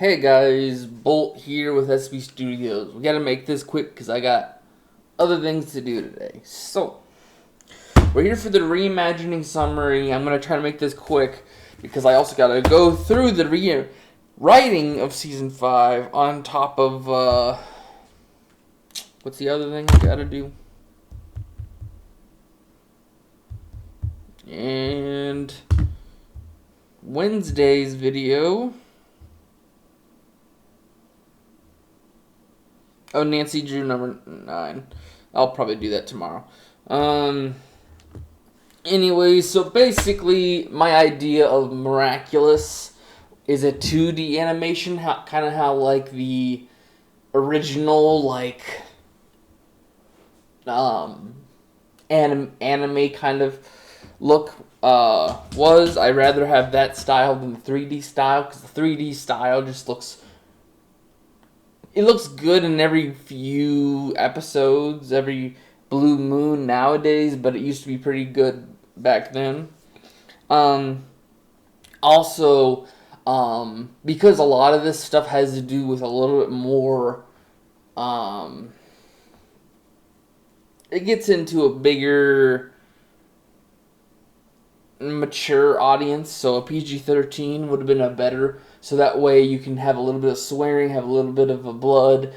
Hey guys, Bolt here with SB Studios. We gotta make this quick because I got other things to do today. So, we're here for the reimagining summary. I'm gonna try to make this quick because I also gotta go through the writing of Season 5 on top of, what's the other thing I gotta do? And Wednesday's video. Oh, Nancy Drew number 9. I'll probably do that tomorrow. Anyways, so basically, my idea of Miraculous is a 2D animation, kind of how like the original anime kind of look was. I'd rather have that style than the 3D style because the 3D style just looks. It looks good in every few episodes, every blue moon nowadays, but it used to be pretty good back then. Also, because a lot of this stuff has to do with a little bit more, it gets into a bigger, mature audience, so a PG-13 would have been a better, so that way you can have a little bit of swearing, have a little bit of a blood,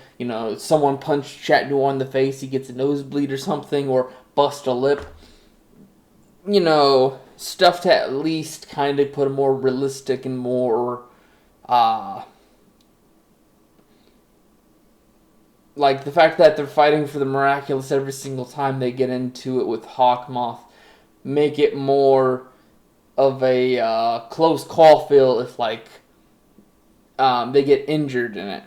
someone punched Chat Noir in the face, he gets a nosebleed or something, or bust a lip, stuff to at least kind of put a more realistic and more, like the fact that they're fighting for the Miraculous every single time they get into it with Hawkmoth, make it more of a close call feel if they get injured in it.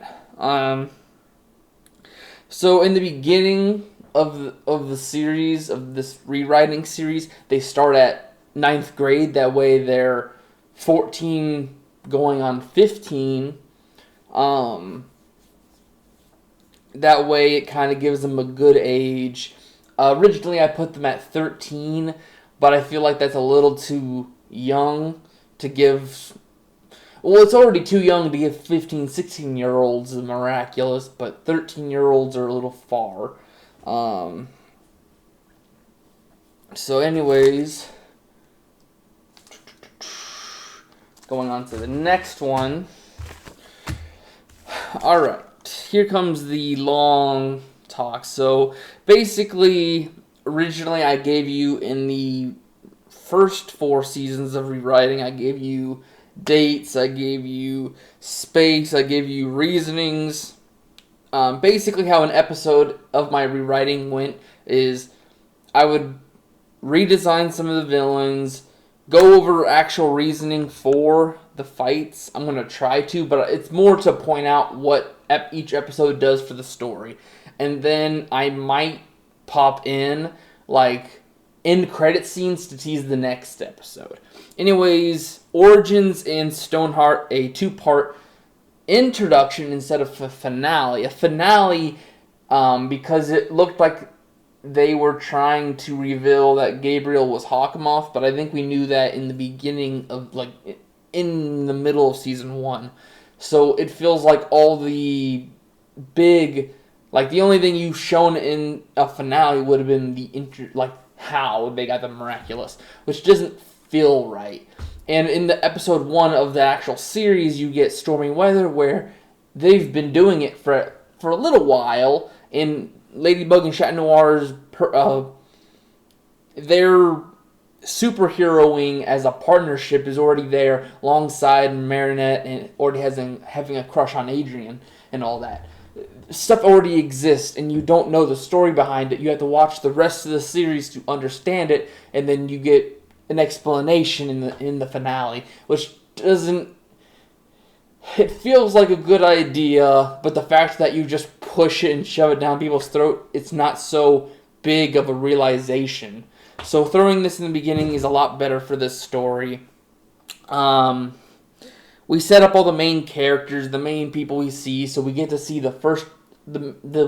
So in the beginning of the series, of this rewriting series, they start at 9th grade. That way they're 14 going on 15. That way it kind of gives them a good age. Originally I put them at 13, but I feel like that's a little too young to give. Well, it's already too young to give 15, 16-year-olds the Miraculous, but 13-year-olds are a little far. So anyways, going on to the next one. Alright, here comes the long talk. So basically, originally I gave you in the first 4 seasons of rewriting, I gave you dates, I gave you space, I gave you reasonings. Basically how an episode of my rewriting went is I would redesign some of the villains, go over actual reasoning for the fights. I'm going to try to, but it's more to point out what each episode does for the story. And then I might pop in end credit scenes to tease the next episode. Anyways, Origins and Stoneheart, a 2-part introduction instead of a finale. A finale, because it looked like they were trying to reveal that Gabriel was Hawkmoth, but I think we knew that in the beginning of, in the middle of Season 1. So it feels like all the big, the only thing you've shown in a finale would have been how they got the Miraculous, which doesn't feel right. And in the episode 1 of the actual series, you get Stormy Weather, where they've been doing it for a little while, and Ladybug and Chat Noir's their superheroing as a partnership is already there alongside Marinette and already having a crush on Adrian and all that. Stuff already exists and you don't know the story behind it. You have to watch the rest of the series to understand it, and then you get an explanation in the finale, which doesn't. It feels like a good idea, but the fact that you just push it and shove it down people's throat, it's not so big of a realization. So throwing this in the beginning is a lot better for this story. We set up all the main characters, the main people we see, so we get to see the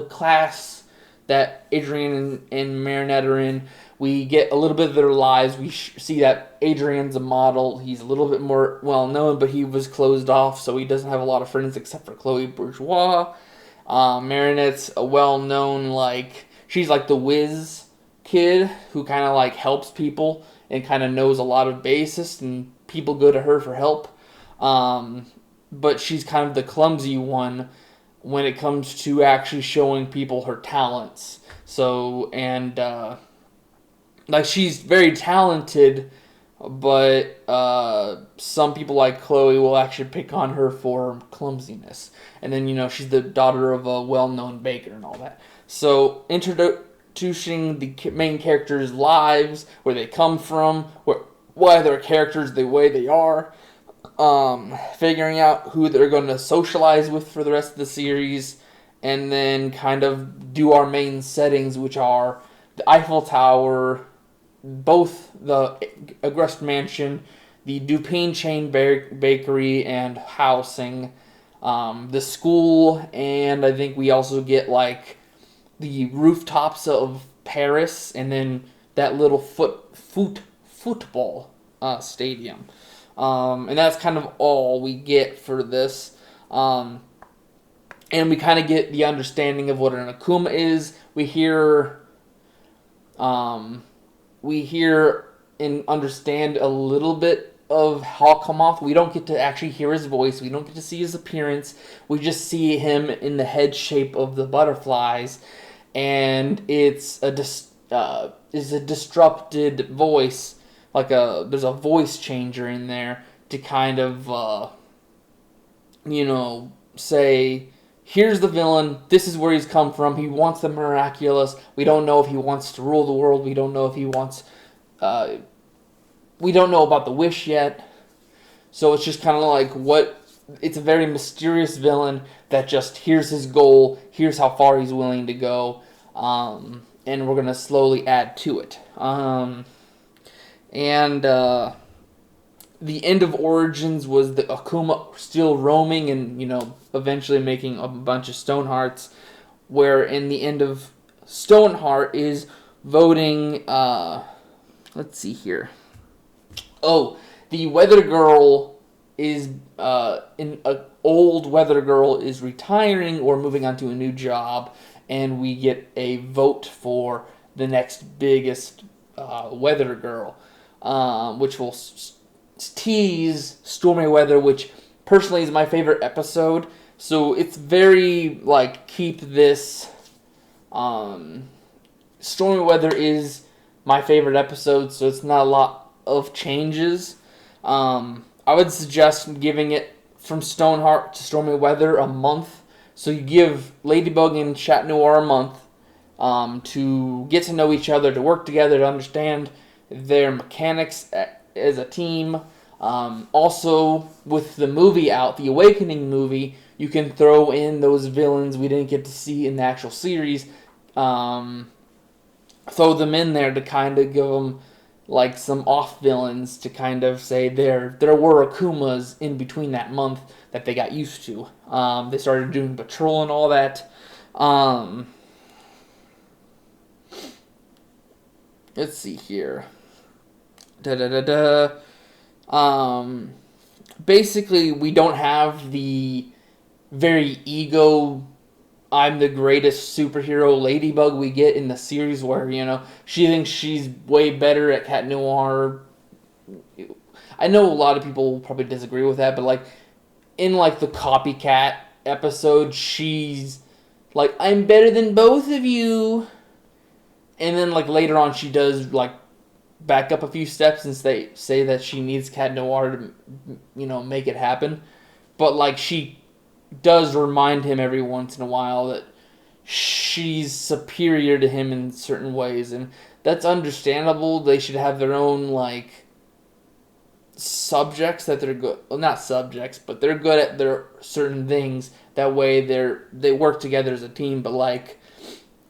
class that Adrian and Marinette are in. We get a little bit of their lives. We see that Adrian's a model. He's a little bit more well-known, but he was closed off, so he doesn't have a lot of friends except for Chloe Bourgeois. Marinette's a well-known, like, she's like the whiz kid who kind of, like, helps people and kind of knows a lot of basis, and people go to her for help. But she's kind of the clumsy one when it comes to actually showing people her talents. So, and, like, she's very talented, but some people like Chloe will actually pick on her for clumsiness. And then, she's the daughter of a well-known baker and all that. So, introducing the main characters' lives, where they come from, why their characters the way they are, figuring out who they're going to socialize with for the rest of the series, and then kind of do our main settings, which are the Eiffel Tower, both the Agrest Mansion, the Dupin Chain Bakery and housing, the school, and I think we also get like the rooftops of Paris, and then that little football stadium. And that's kind of all we get for this. And we kind of get the understanding of what an Akuma is. We hear and understand a little bit of Hawkmoth. We don't get to actually hear his voice. We don't get to see his appearance. We just see him in the head shape of the butterflies, and it's a disrupted voice. There's a voice changer in there to kind of say, here's the villain, this is where he's come from, he wants the Miraculous, we don't know if he wants to rule the world, we don't know if he wants, we don't know about the wish yet, so it's just kind of like it's a very mysterious villain that just, here's his goal, here's how far he's willing to go, and we're going to slowly add to it. The end of Origins was the Akuma still roaming and, eventually making a bunch of Stonehearts, where in the end of Stoneheart is voting, let's see here. Oh, the Weather Girl is, old Weather Girl is retiring or moving on to a new job, and we get a vote for the next biggest Weather Girl, which will tease Stormy Weather, which personally is my favorite episode. So it's very, keep this. Stormy Weather is my favorite episode, so it's not a lot of changes. I would suggest giving it from Stoneheart to Stormy Weather a month. So you give Ladybug and Chat Noir a month to get to know each other, to work together, to understand their mechanics as a team. Also, with the movie out, the Awakening movie, you can throw in those villains we didn't get to see in the actual series. Throw them in there to kind of give them some off villains to kind of say there were Akumas in between that month that they got used to. They started doing patrol and all that. Let's see here. Basically, we don't have the very ego, I'm the greatest superhero Ladybug we get in the series where, she thinks she's way better at Cat Noir. I know a lot of people will probably disagree with that, but, in, the Copycat episode, she's like, I'm better than both of you. And then, later on, she does, back up a few steps and say that she needs Cat Noir to, make it happen. But, she does remind him every once in a while that she's superior to him in certain ways. And that's understandable. They should have their own, subjects that they're good... Well, not subjects, but they're good at their certain things. That way they work together as a team. But,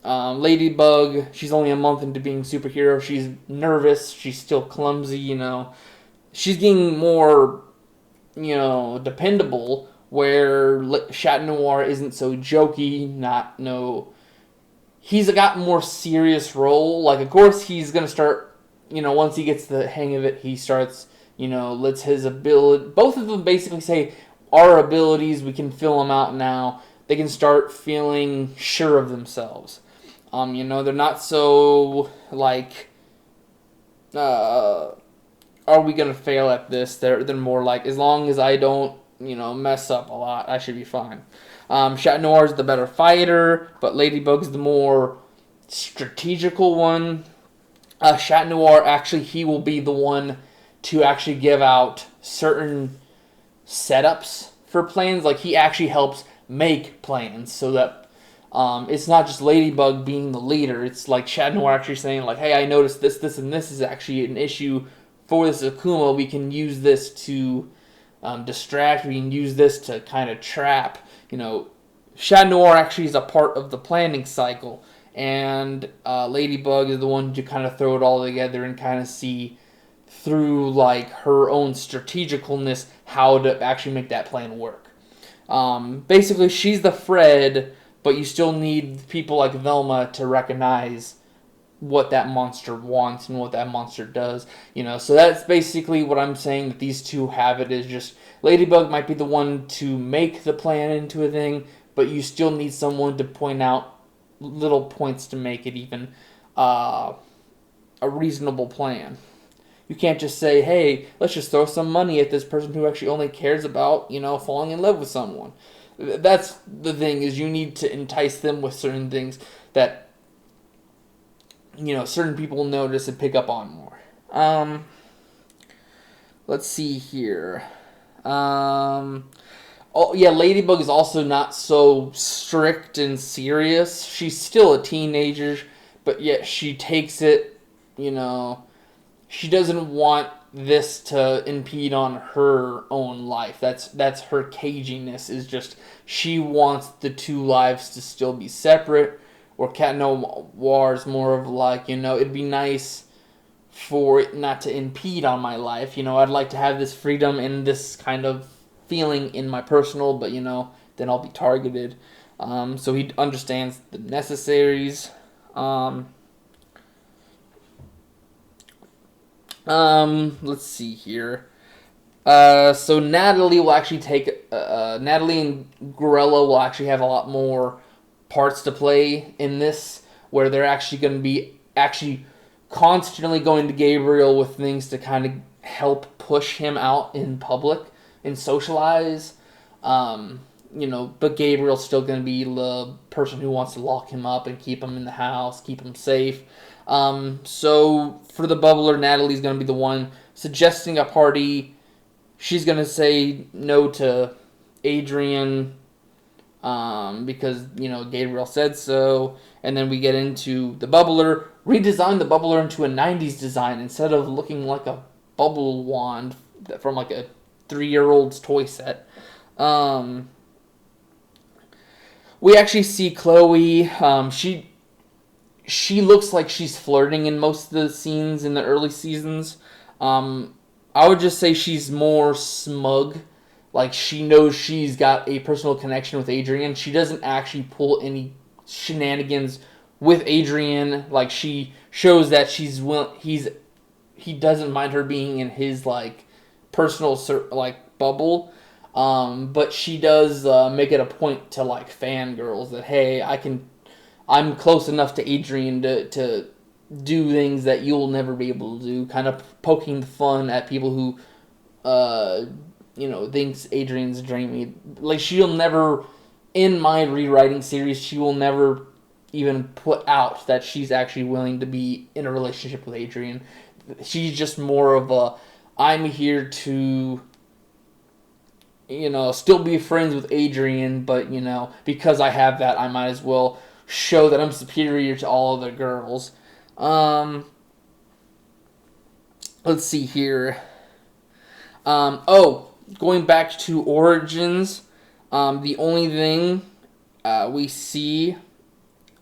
Ladybug, she's only a month into being superhero. She's nervous. She's still clumsy, She's getting more, dependable, where Chat Noir isn't so jokey, he's got more serious role. Like, of course, he's going to start, once he gets the hang of it, he starts, lets his ability, both of them basically say, our abilities, we can fill them out now. They can start feeling sure of themselves. They're not so, like, are we going to fail at this? They're more like, as long as I don't, mess up a lot, I should be fine. Chat Noir is the better fighter, but Ladybug's the more strategical one. Chat Noir, actually, he will be the one to actually give out certain setups for plans. Like, he actually helps make plans so that it's not just Ladybug being the leader. It's like Chat Noir actually saying, like, hey, I noticed this, and this is actually an issue for this Akuma. We can use this to distract. We can use this to kind of trap. Chat Noir actually is a part of the planning cycle, and Ladybug is the one to kind of throw it all together and kind of see through, like, her own strategicalness how to actually make that plan work. Basically, she's the Fred, but you still need people like Velma to recognize what that monster wants and what that monster does. So that's basically what I'm saying, that these two have it, is just Ladybug might be the one to make the plan into a thing, but you still need someone to point out little points to make it even a reasonable plan. You can't just say, hey, let's just throw some money at this person who actually only cares about, falling in love with someone. That's the thing, is you need to entice them with certain things that, certain people notice and pick up on more. Let's see here. Ladybug is also not so strict and serious. She's still a teenager, but yet she takes it, she doesn't want this to impede on her own life. That's her caginess, is just she wants the two lives to still be separate. Or Cat Noir is more of like, it'd be nice for it not to impede on my life. I'd like to have this freedom and this kind of feeling in my personal, but, then I'll be targeted. So he understands the necessaries. Let's see here. So Natalie will actually take, Natalie and Gorilla will actually have a lot more parts to play in this, where they're actually going to be constantly going to Gabriel with things to kind of help push him out in public and socialize. But Gabriel's still going to be the person who wants to lock him up and keep him in the house, keep him safe. So for the bubbler, Natalie's going to be the one suggesting a party. She's going to say no to Adrian, because, Gabriel said so. And then we get into the bubbler. Redesign the bubbler into a 90s design instead of looking like a bubble wand from like a 3-year-old's toy set. We actually see Chloe. She looks like she's flirting in most of the scenes in the early seasons. I would just say she's more smug. Like, she knows she's got a personal connection with Adrian. She doesn't actually pull any shenanigans with Adrian. Like, she shows that he doesn't mind her being in his, like, personal, like, bubble. But she does make it a point to, like, fangirls that, hey, I'm close enough to Adrian to do things that you'll never be able to do. Kind of poking fun at people who, thinks Adrian's dreamy. Like, she'll never, in my rewriting series, she will never even put out that she's actually willing to be in a relationship with Adrian. She's just more of a, I'm here to, still be friends with Adrian, but, because I have that, I might as well show that I'm superior to all other girls. Let's see here. Going back to Origins, the only thing we see,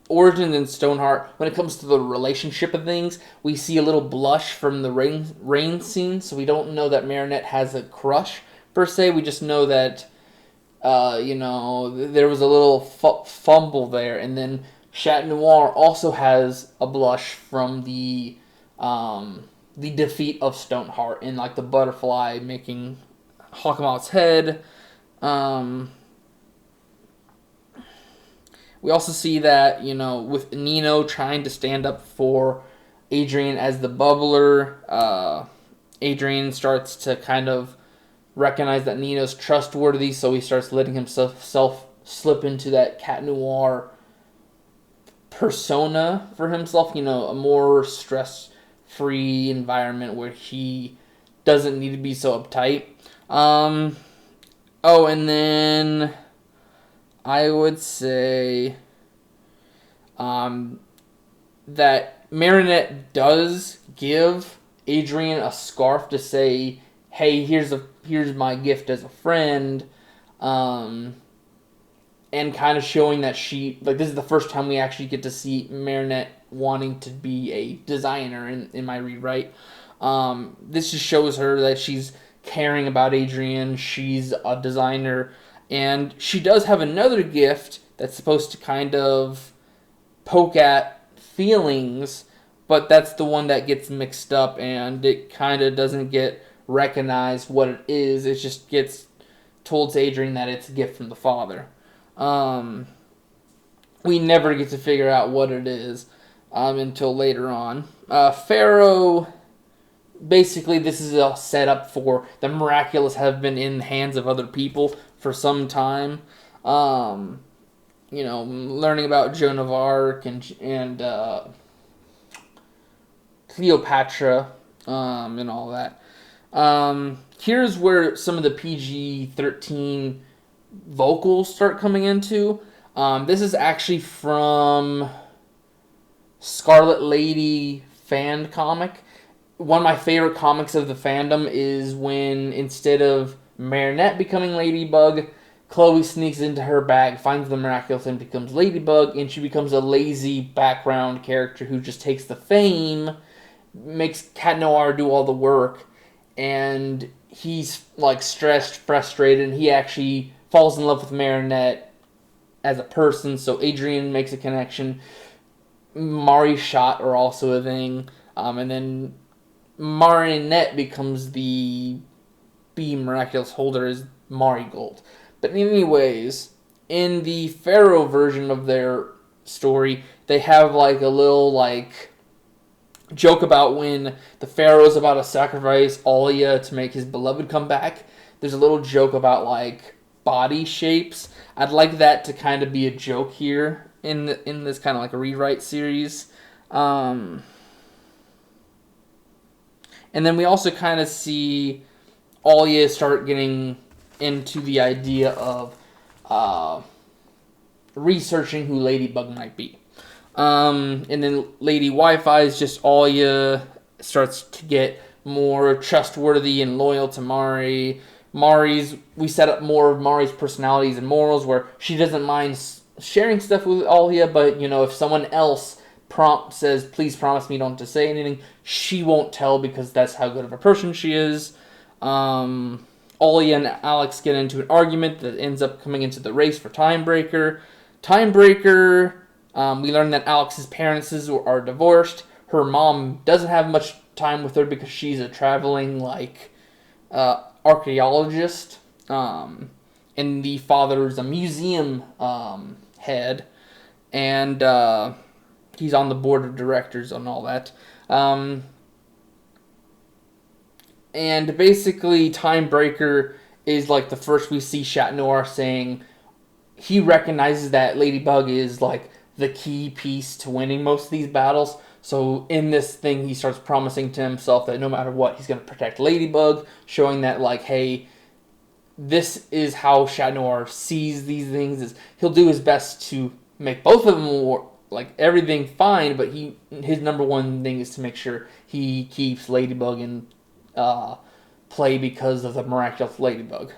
Origins and Stoneheart, when it comes to the relationship of things, we see a little blush from the rain scene, so we don't know that Marinette has a crush, per se. We just know that, there was a little fumble there, and then Chat Noir also has a blush from the defeat of Stoneheart and like the butterfly making Hawkmoth's head. We also see that, with Nino trying to stand up for Adrian as the bubbler, Adrian starts to kind of recognize that Nino's trustworthy, so he starts letting himself slip into that Cat Noir persona for himself, a more stress-free environment where he doesn't need to be so uptight. And then I would say that Marinette does give Adrian a scarf to say, "Hey, here's my gift as a friend," and kind of showing that this is the first time we actually get to see Marinette wanting to be a designer in my rewrite. This just shows her that she's caring about Adrian. She's a designer. And she does have another gift that's supposed to kind of poke at feelings, but that's the one that gets mixed up and it kind of doesn't get recognized what it is. It just gets told to Adrian that it's a gift from the father. We never get to figure out what it is until later on. Pharaoh, basically this is a setup for the Miraculous have been in the hands of other people for some time. Learning about Joan of Arc and Cleopatra and all that. Here's where some of the PG-13 vocals start coming into. This is actually from Scarlet Lady fan comic. One of my favorite comics of the fandom is when, instead of Marinette becoming Ladybug, Chloe sneaks into her bag, finds the Miraculous, and becomes Ladybug, and she becomes a lazy background character who just takes the fame, makes Cat Noir do all the work, and he's like stressed, frustrated, and he actually falls in love with Marinette as a person, so Adrian makes a connection. Mari's shot are also a thing, and then Marinette becomes the B Miraculous holder as Marigold. But anyways, in the Pharaoh version of their story, they have like a little like joke about when the Pharaoh's about to sacrifice Alia to make his beloved come back. There's a little joke about like body shapes. I'd like that to kind of be a joke here in this kind of like a rewrite series. And then we also kind of see Alia start getting into the idea of researching who Ladybug might be. And then Lady Wi-Fi is just Alia starts to get more trustworthy and loyal to Mari. We set up more of Mari's personalities and morals where she doesn't mind sharing stuff with Alia, but if someone else says, "Please promise me don't to say anything," she won't tell because that's how good of a person she is. Alia and Alex get into an argument that ends up coming into the race for Timebreaker. We learn that Alex's parents are divorced. Her mom doesn't have much time with her because she's a traveling archaeologist. And the father is a museum head. And he's on the board of directors and all that. And basically, Timebreaker is like the first we see Chat Noir saying he recognizes that Ladybug is like the key piece to winning most of these battles. So in this thing, he starts promising to himself that no matter what, he's going to protect Ladybug, showing that like, hey, this is how Chat Noir sees these things. Is he'll do his best to make both of them like everything fine, but his number one thing is to make sure he keeps Ladybug in play because of the Miraculous Ladybug.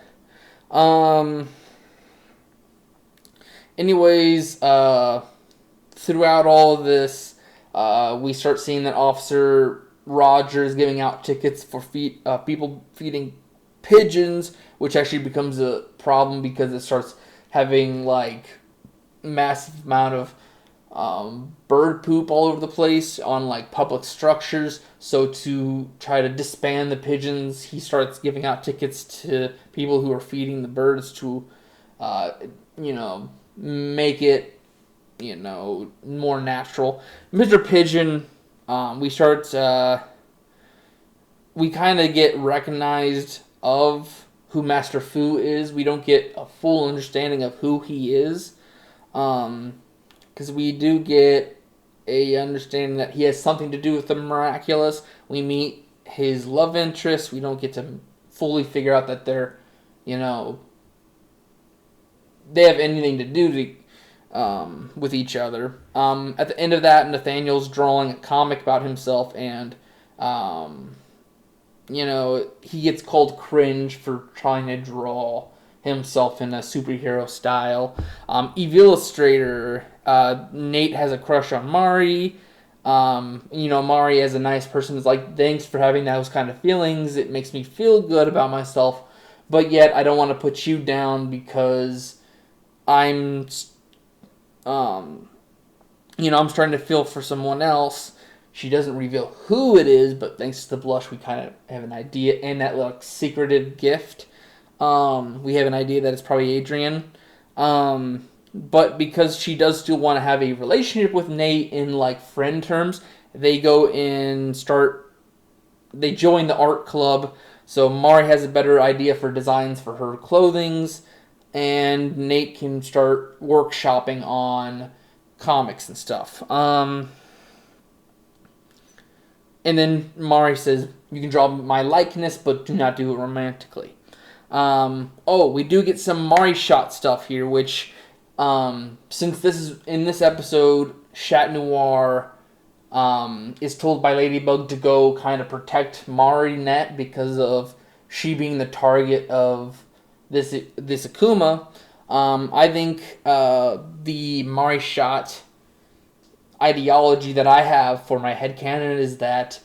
Anyways, throughout all of this, we start seeing that Officer Roger is giving out tickets for people feeding pigeons, which actually becomes a problem because it starts having like massive amount of bird poop all over the place on like public structures. So to try to disband the pigeons, he starts giving out tickets to people who are feeding the birds to, uh, you know, make it, more natural. Mr. Pigeon, we start, we kind of get recognized of who Master Fu is. We don't get a full understanding of who he is. Because we do get a understanding that he has something to do with the Miraculous. We meet his love interest. We don't get to fully figure out that they're, you know, they have anything to do with each other. At the end of that, Nathaniel's drawing a comic about himself, and he gets called cringe for trying to draw himself in a superhero style. Illustrator, Nate has a crush on Mari. Mari as a nice person is like, thanks for having those kind of feelings. It makes me feel good about myself. But yet, I don't want to put you down because I'm, I'm starting to feel for someone else. She doesn't reveal who it is, but thanks to the blush, we kind of have an idea. And that little secretive gift, we have an idea that it's probably Adrian. But because she does still want to have a relationship with Nate in like friend terms, they go and they join the art club. So Mari has a better idea for designs for her clothings, and Nate can start workshopping on comics and stuff. And then Mari says, you can draw my likeness, but do not do it romantically. We do get some Mari shot stuff here, which, since this is in this episode, Chat Noir is told by Ladybug to go kind of protect Marinette because of she being the target of this Akuma. I think the Mari shot ideology that I have for my headcanon is that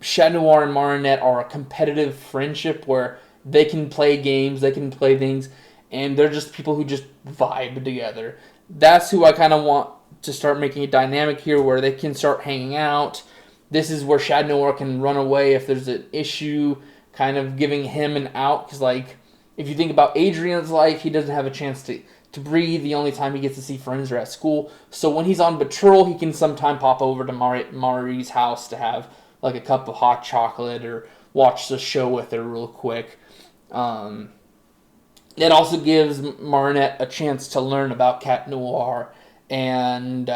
Chat Noir and Marinette are a competitive friendship where they can play games, they can play things, and they're just people who just vibe together. That's who I kind of want to start making a dynamic here where they can start hanging out. This is where Chat Noir can run away if there's an issue, kind of giving him an out. Because, like, if you think about Adrian's life, he doesn't have a chance to breathe. The only time he gets to see friends are at school. So when he's on patrol, he can sometime pop over to Mari's house to have like a cup of hot chocolate or watch the show with her real quick. It also gives Marinette a chance to learn about Cat Noir and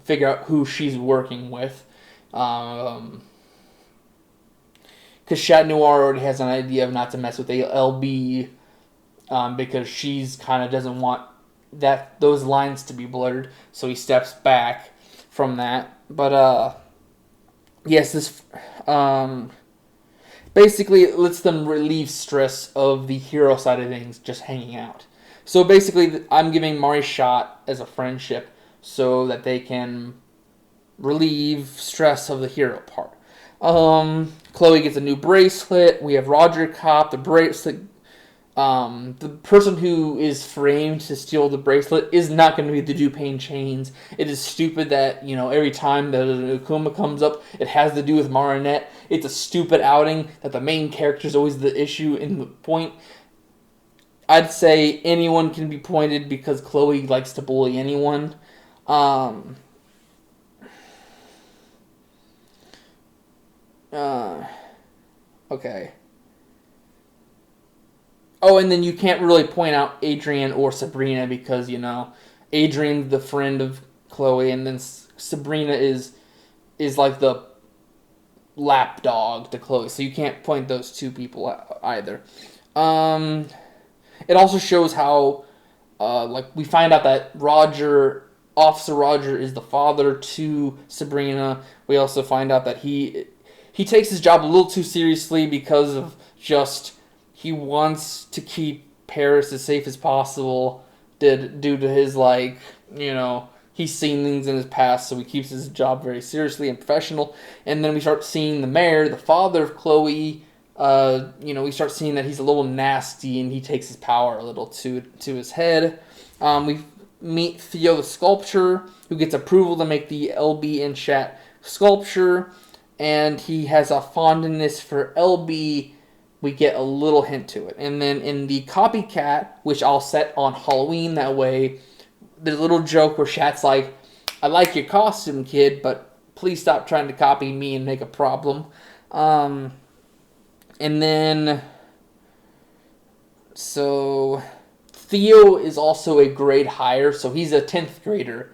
figure out who she's working with. Because Chat Noir already has an idea of not to mess with LB. Because she's kind of doesn't want those lines to be blurred, so he steps back from that. But yes, this basically it lets them relieve stress of the hero side of things, just hanging out. So basically, I'm giving Mari shot as a friendship so that they can relieve stress of the hero part. Chloe gets a new bracelet. We have Roger cop the bracelet. The person who is framed to steal the bracelet is not going to be the Dupain Chains. It is stupid that, every time that an Akuma comes up, it has to do with Marinette. It's a stupid outing that the main character is always the issue in the point. I'd say anyone can be pointed because Chloe likes to bully anyone. Okay. Oh, and then you can't really point out Adrian or Sabrina because, Adrian's the friend of Chloe, and then Sabrina is like the lapdog to Chloe, so you can't point those two people out either. It also shows how, we find out that Officer Roger is the father to Sabrina. We also find out that he takes his job a little too seriously because of just... he wants to keep Paris as safe as possible due to his, he's seen things in his past, so he keeps his job very seriously and professional. And then we start seeing the mayor, the father of Chloe, we start seeing that he's a little nasty and he takes his power a little to his head. We meet Theo the sculptor, who gets approval to make the LB and Shat sculpture, and he has a fondness for LB. We get a little hint to it. And then in the copycat, which I'll set on Halloween, that way, there's a little joke where Shat's like, I like your costume, kid, but please stop trying to copy me and make a problem. And then, so Theo is also a grade higher, so he's a 10th grader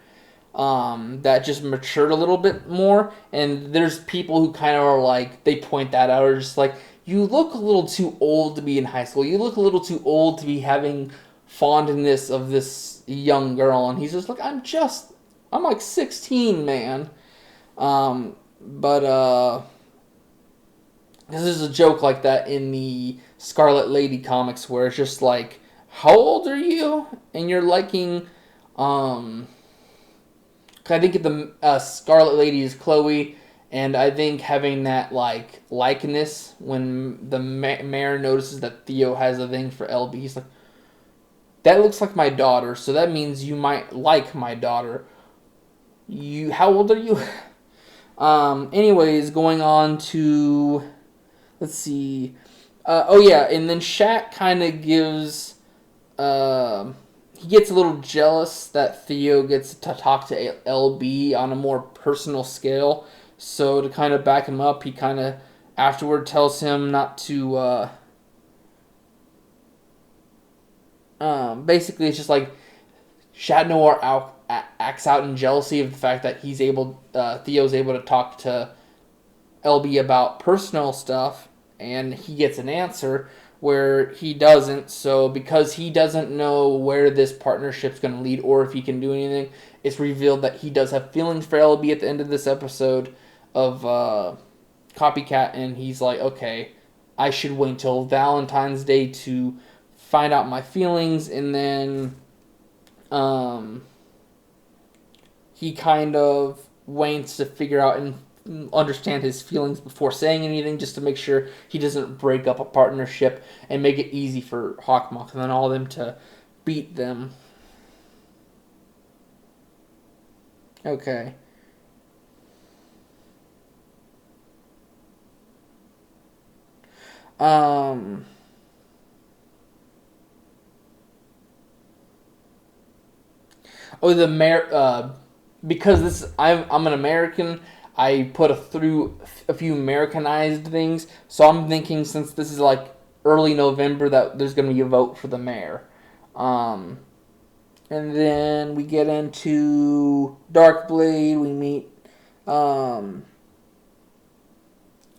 that just matured a little bit more. And there's people who kind of are like, they point that out, are just like, you look a little too old to be in high school. You look a little too old to be having fondness of this young girl. And he's just like, I'm like 16, man. But this is a joke like that in the Scarlet Lady comics where it's just like, how old are you? And you're liking, I think the Scarlet Lady is Chloe. And I think having that, like, likeness, when the mayor notices that Theo has a thing for LB, he's like, that looks like my daughter, so that means you might like my daughter. How old are you? Anyways, going on to, let's see. And then Shat kind of gives, he gets a little jealous that Theo gets to talk to LB on a more personal scale. So to kind of back him up, he kind of afterward tells him not to, basically it's just like Shat Noir acts out in jealousy of the fact that Theo's able to talk to LB about personal stuff, and he gets an answer where he doesn't. So because he doesn't know where this partnership's going to lead or if he can do anything, it's revealed that he does have feelings for LB at the end of this episode of Copycat, and he's like, okay, I should wait until Valentine's Day to find out my feelings. And then he kind of waits to figure out and understand his feelings before saying anything, just to make sure he doesn't break up a partnership and make it easy for Hawkmoth and then all of them to beat them. Okay. The mayor. Because I'm an American, I put through a few Americanized things. So I'm thinking, since this is like early November, that there's going to be a vote for the mayor. And then we get into Darkblade. We meet.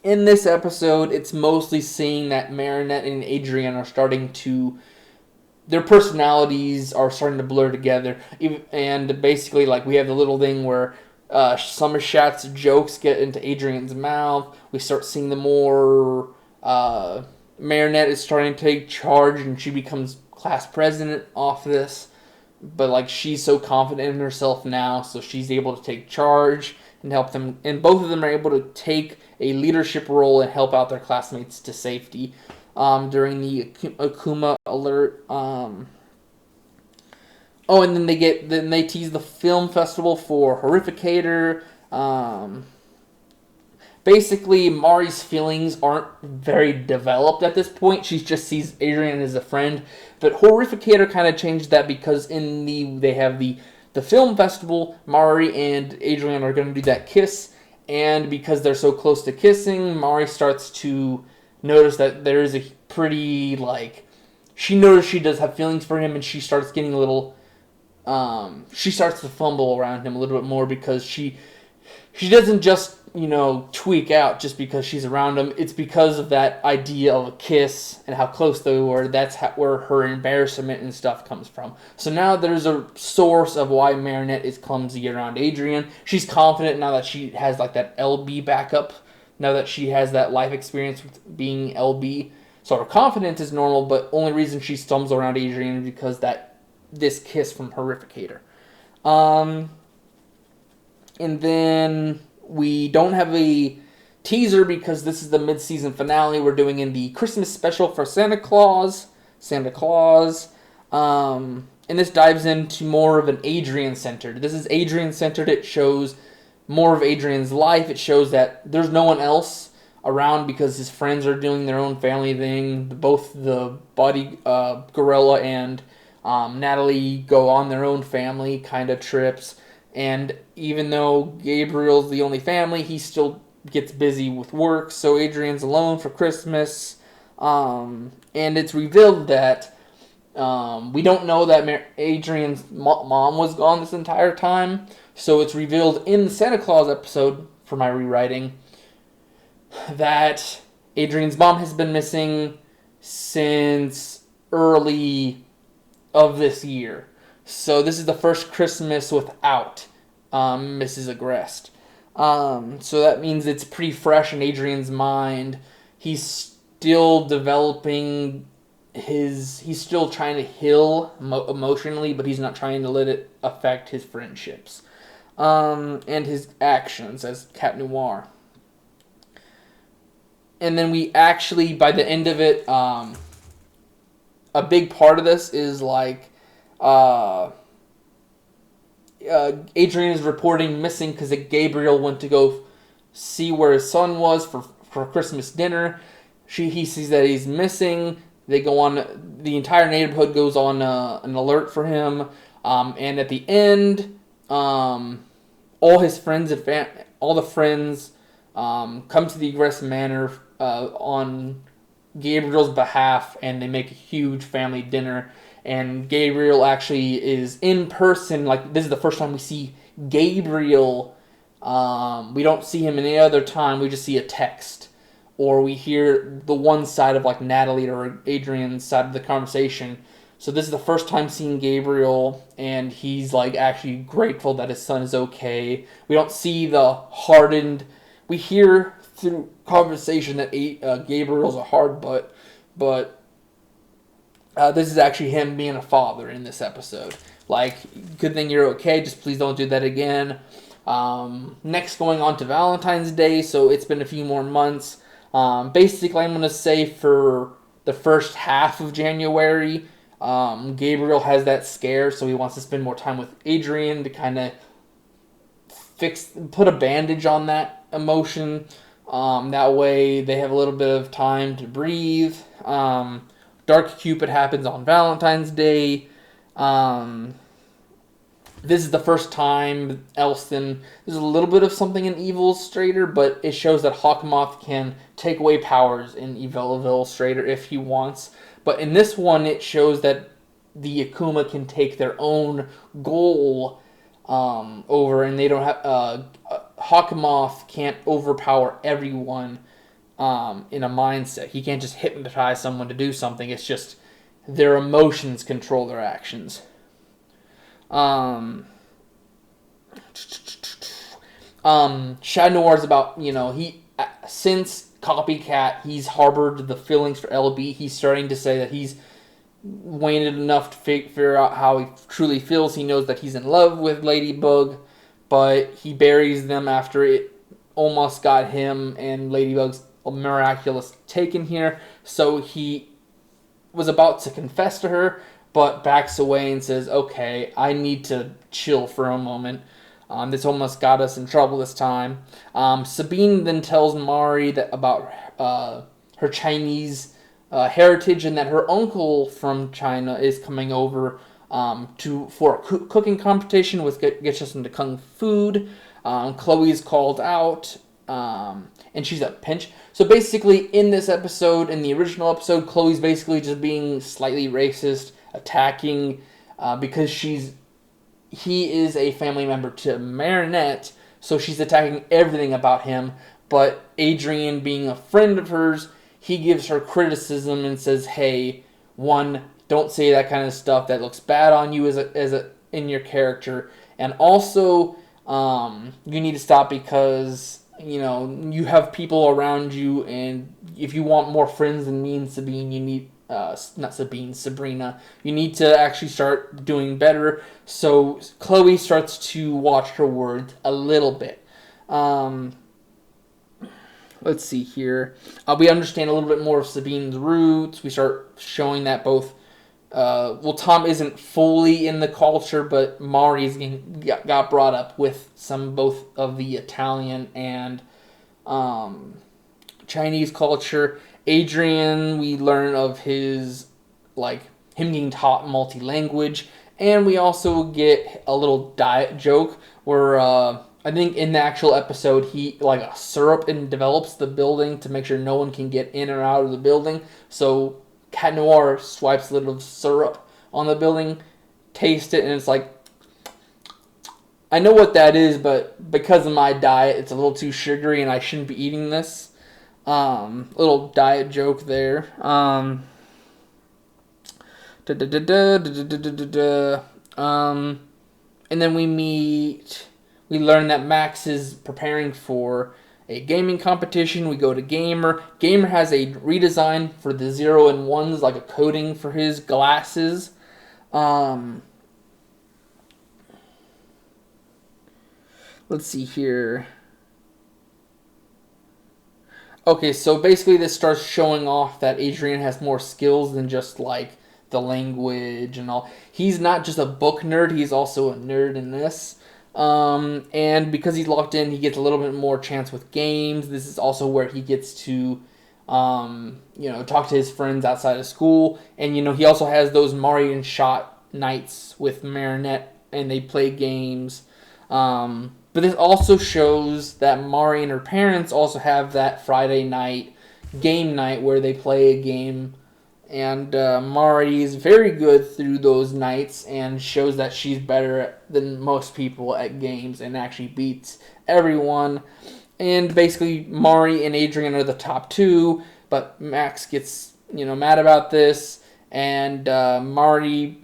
In this episode, it's mostly seeing that Marinette and Adrian are starting to, their personalities are starting to blur together. And basically, like, we have the little thing where some of Shat's jokes get into Adrian's mouth. We start seeing the more, Marinette is starting to take charge, and she becomes class president off this. But, like, she's so confident in herself now, so she's able to take charge and help them. And both of them are able to take a leadership role and help out their classmates to safety during the Akuma alert. And then they tease the film festival for Horrificator. Basically, Mari's feelings aren't very developed at this point. She just sees Adrian as a friend. But Horrificator kind of changed that, because they have the film festival, Mari and Adrian are going to do that kiss. And because they're so close to kissing, Mari starts to notice that there is a pretty, like, she notices she does have feelings for him, and she starts getting a little, she starts to fumble around him a little bit more, because she doesn't just, tweak out just because she's around him. It's because of that idea of a kiss and how close they were. That's where her embarrassment and stuff comes from. So now there's a source of why Marinette is clumsy around Adrian. She's confident now that she has, like, that LB backup, now that she has that life experience with being LB. So her confidence is normal, but only reason she stumbles around Adrian is because this kiss from Horrificator. And then we don't have a teaser because this is the mid-season finale. We're doing in the Christmas special for Santa Claus. And and this dives into more of an Adrian-centered. This is Adrian-centered. It shows more of Adrian's life. It shows that there's no one else around because his friends are doing their own family thing. Both the body gorilla and Natalie go on their own family kind of trips. And even though Gabriel's the only family, he still gets busy with work. So Adrian's alone for Christmas. And it's revealed that we don't know that Adrian's mom was gone this entire time. So it's revealed in the Santa Claus episode for my rewriting that Adrian's mom has been missing since early of this year. So this is the first Christmas without Mrs. Agrest. So that means it's pretty fresh in Adrian's mind. He's still developing he's still trying to heal emotionally, but he's not trying to let it affect his friendships and his actions as Cat Noir. And then we actually, by the end of it, a big part of this is like Adrian is reporting missing because Gabriel went to go see where his son was for Christmas dinner. He sees that he's missing. They go on. The entire neighborhood goes on an alert for him. And at the end, all his friends and all the friends come to the Agrest Manor on Gabriel's behalf, and they make a huge family dinner. And Gabriel actually is in person. Like, this is the first time we see Gabriel. We don't see him any other time. We just see a text. Or we hear the one side of like Natalie or Adrian's side of the conversation. So this is the first time seeing Gabriel, and he's like actually grateful that his son is okay. We don't see the hardened. We hear through conversation that Gabriel's a hard butt, but this is actually him being a father in this episode. Like, good thing you're okay. Just please don't do that again. Next, going on to Valentine's Day. So it's been a few more months. Basically, I'm going to say for the first half of January, Gabriel has that scare, so he wants to spend more time with Adrian to kind of put a bandage on that emotion. That way they have a little bit of time to breathe. Dark Cupid happens on Valentine's Day. This is the first time Elston, there's a little bit of something in Evil Illustrator, but it shows that Hawkmoth can take away powers in Evil Illustrator if he wants. But in this one, it shows that the Akuma can take their own goal over, and they don't have Hawkmoth can't overpower everyone in a mindset. He can't just hypnotize someone to do something. It's just their emotions control their actions. Shad Noir is about, since Copycat, he's harbored the feelings for LB. He's starting to say that he's waited enough to figure out how he truly feels. He knows that he's in love with Ladybug, but he buries them after it almost got him and Ladybug's Miraculous taken here. So he was about to confess to her, but backs away and says, okay, I need to chill for a moment. This almost got us in trouble this time. Sabine then tells Mari about her Chinese heritage and that her uncle from China is coming over for a cooking competition, which gets us into Kung Food. Chloe's called out, and she's a pinch. So basically, in this episode, in the original episode, Chloe's basically just being slightly racist, attacking because he is a family member to Marinette, so she's attacking everything about him. But Adrian, being a friend of hers, he gives her criticism and says, hey, one, don't say that kind of stuff. That looks bad on you in your character. And also, you need to stop because, you have people around you, and if you want more friends than me and Sabine, you need, Sabrina, you need to actually start doing better. So Chloe starts to watch her words a little bit. Let's see here. We understand a little bit more of Sabine's roots. We start showing that both Tom isn't fully in the culture, but Mari's got brought up with both of the Italian and Chinese culture. Adrian, we learn of his, like, him getting taught multi-language, and we also get a little diet joke where I think in the actual episode he, like, a syrup and develops the building to make sure no one can get in or out of the building. So Cat Noir swipes a little syrup on the building, taste it, and it's like, I know what that is, but because of my diet, it's a little too sugary, and I shouldn't be eating this. Little diet joke there. And then we learn that Max is preparing for a gaming competition. We go to Gamer. Gamer has a redesign for the 0 and 1s, like a coating for his glasses. Let's see here. Okay, so basically this starts showing off that Adrian has more skills than just, like, the language and all. He's not just a book nerd, he's also a nerd in this. And because he's locked in, he gets a little bit more chance with games. This is also where he gets to, talk to his friends outside of school. And, he also has those Marion shot nights with Marinette, and they play games. But this also shows that Mari and her parents also have that Friday night game night where they play a game. And Mari is very good through those nights and shows that she's better than most people at games and actually beats everyone. And basically, Mari and Adrian are the top two, but Max gets, mad about this. And Mari,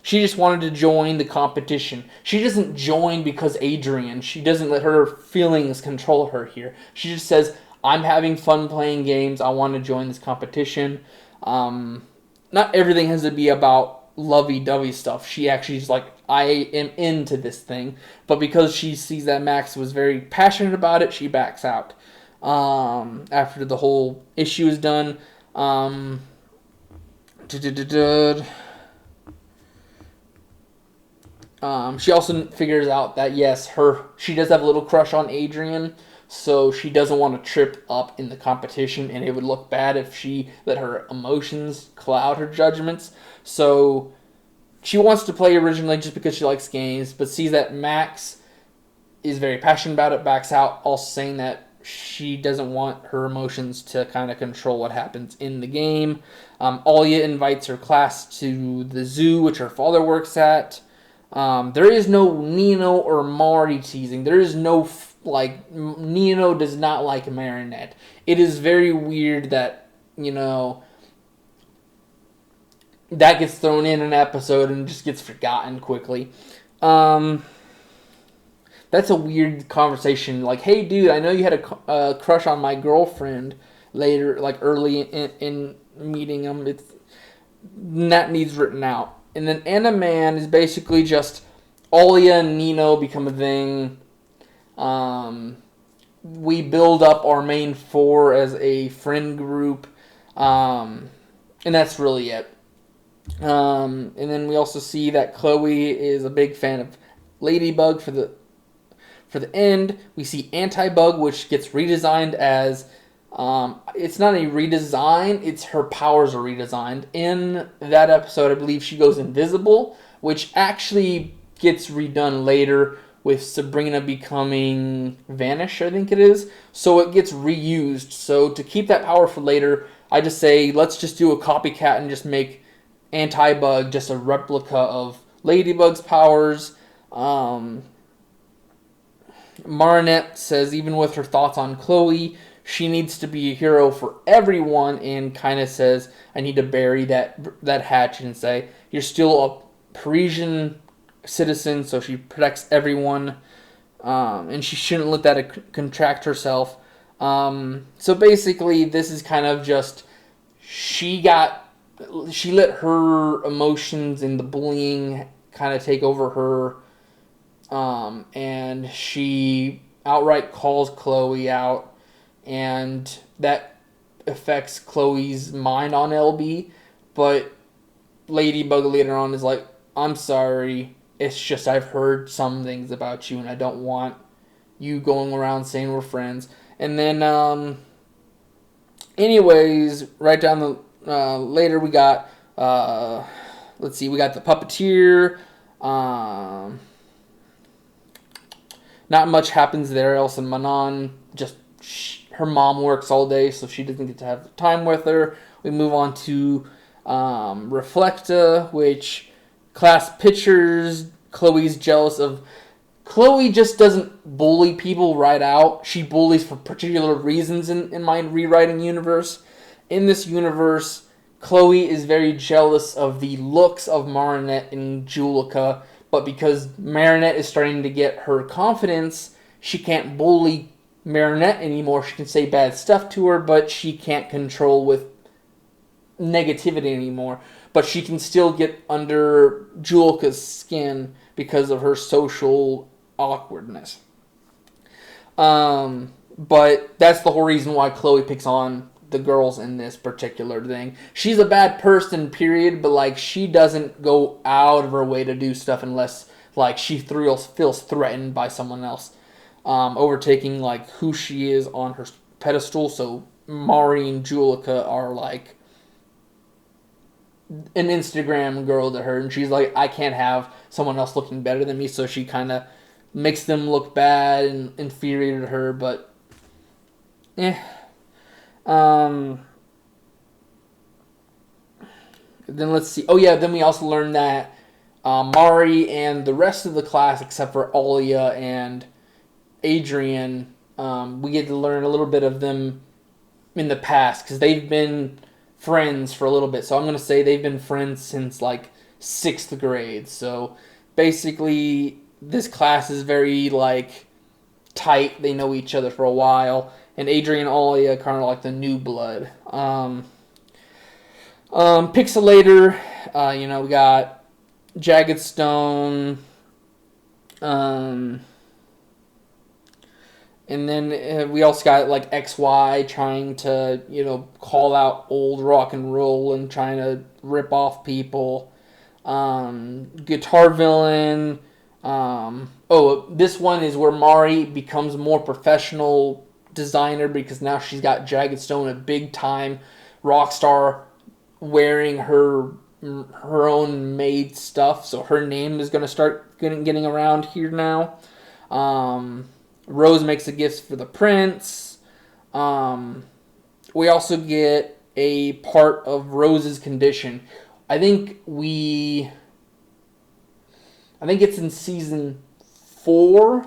she just wanted to join the competition. She doesn't join because Adrian. She doesn't let her feelings control her here. She just says, I'm having fun playing games. I want to join this competition. Not everything has to be about lovey-dovey stuff. She actually is like, I am into this thing. But because she sees that Max was very passionate about it, she backs out. After the whole issue is done. She also figures out that, yes, she does have a little crush on Adrian, so she doesn't want to trip up in the competition, and it would look bad if she let her emotions cloud her judgments. So she wants to play originally just because she likes games, but sees that Max is very passionate about it, backs out, also saying that she doesn't want her emotions to kind of control what happens in the game. Alia invites her class to the zoo, which her father works at. There is no Nino or Mari teasing. There is no, Nino does not like Marinette. It is very weird that, that gets thrown in an episode and just gets forgotten quickly. That's a weird conversation. Like, hey, dude, I know you had a crush on my girlfriend later, like early in meeting them. That needs written out. And then Anna Man is basically just Alia and Nino become a thing. We build up our main four as a friend group. And that's really it. And then we also see that Chloe is a big fan of Ladybug for the end. We see Anti-Bug, which gets redesigned as... it's not a redesign, it's her powers are redesigned. In that episode, I believe she goes invisible, which actually gets redone later with Sabrina becoming Vanish, I think it is. So it gets reused. So to keep that power for later, I just say, let's just do a copycat and just make Anti-Bug just a replica of Ladybug's powers. Marinette says, even with her thoughts on Chloe, she needs to be a hero for everyone, and kind of says, I need to bury that hatchet and say, you're still a Parisian citizen, so she protects everyone, and she shouldn't let that contract herself. So basically, this is kind of just, she let her emotions and the bullying kind of take over her, and she outright calls Chloe out. And that affects Chloe's mind on LB, but Ladybug later on is like, I'm sorry. It's just I've heard some things about you, and I don't want you going around saying we're friends. And then, anyways, right down the later we got, let's see, we got the puppeteer. Not much happens there else in Manon. Just her mom works all day, so she doesn't get to have time with her. We move on to Reflecta, which class pictures. Chloe's jealous of. Chloe just doesn't bully people right out. She bullies for particular reasons in my rewriting universe. In this universe, Chloe is very jealous of the looks of Marinette and Julica, but because Marinette is starting to get her confidence, she can't bully Marinette anymore. She can say bad stuff to her, but she can't control with negativity anymore. But she can still get under Julica's skin because of her social awkwardness. But that's the whole reason why Chloe picks on the girls in this particular thing. She's a bad person, period, but like she doesn't go out of her way to do stuff unless like she feels threatened by someone else overtaking like who she is on her pedestal. So Mari and Julica are like an Instagram girl to her, and she's like, I can't have someone else looking better than me, so she kind of makes them look bad and inferior to her, but then let's see. Oh yeah, then we also learned that Mari and the rest of the class, except for Alia and Adrian, we get to learn a little bit of them in the past because they've been friends for a little bit. So I'm going to say they've been friends since like 6th grade. So basically this class is very like tight. They know each other for a while. And Adrian and Alia kind of like the new blood. Pixelator, we got Jagged Stone, and then we also got like XY trying to, call out old rock and roll and trying to rip off people. Guitar Villain. This one is where Mari becomes more professional designer because now she's got Jagged Stone, a big time rock star, wearing her own made stuff. So her name is going to start getting around here now. Rose makes a gift for the prince. We also get a part of Rose's condition. I think it's in season 4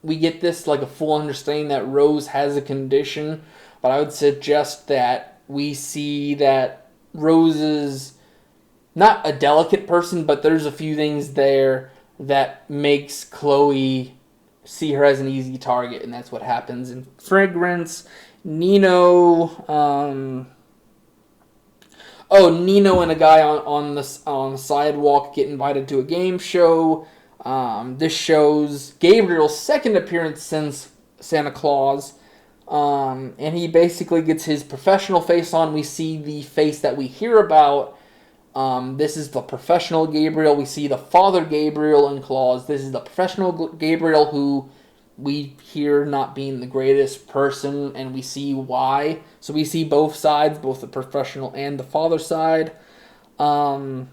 we get this like a full understanding that Rose has a condition, but I would suggest that we see that Rose is not a delicate person, but there's a few things there that makes Chloe see her as an easy target, and that's what happens in Fragrance. Nino and a guy on the sidewalk get invited to a game show. This shows Gabriel's second appearance since Santa Claus. And he basically gets his professional face on. We see the face that we hear about. This is the professional Gabriel. We see the father Gabriel in Claus. This is the professional Gabriel who we hear not being the greatest person, and we see why. So we see both sides, both the professional and the father side. Going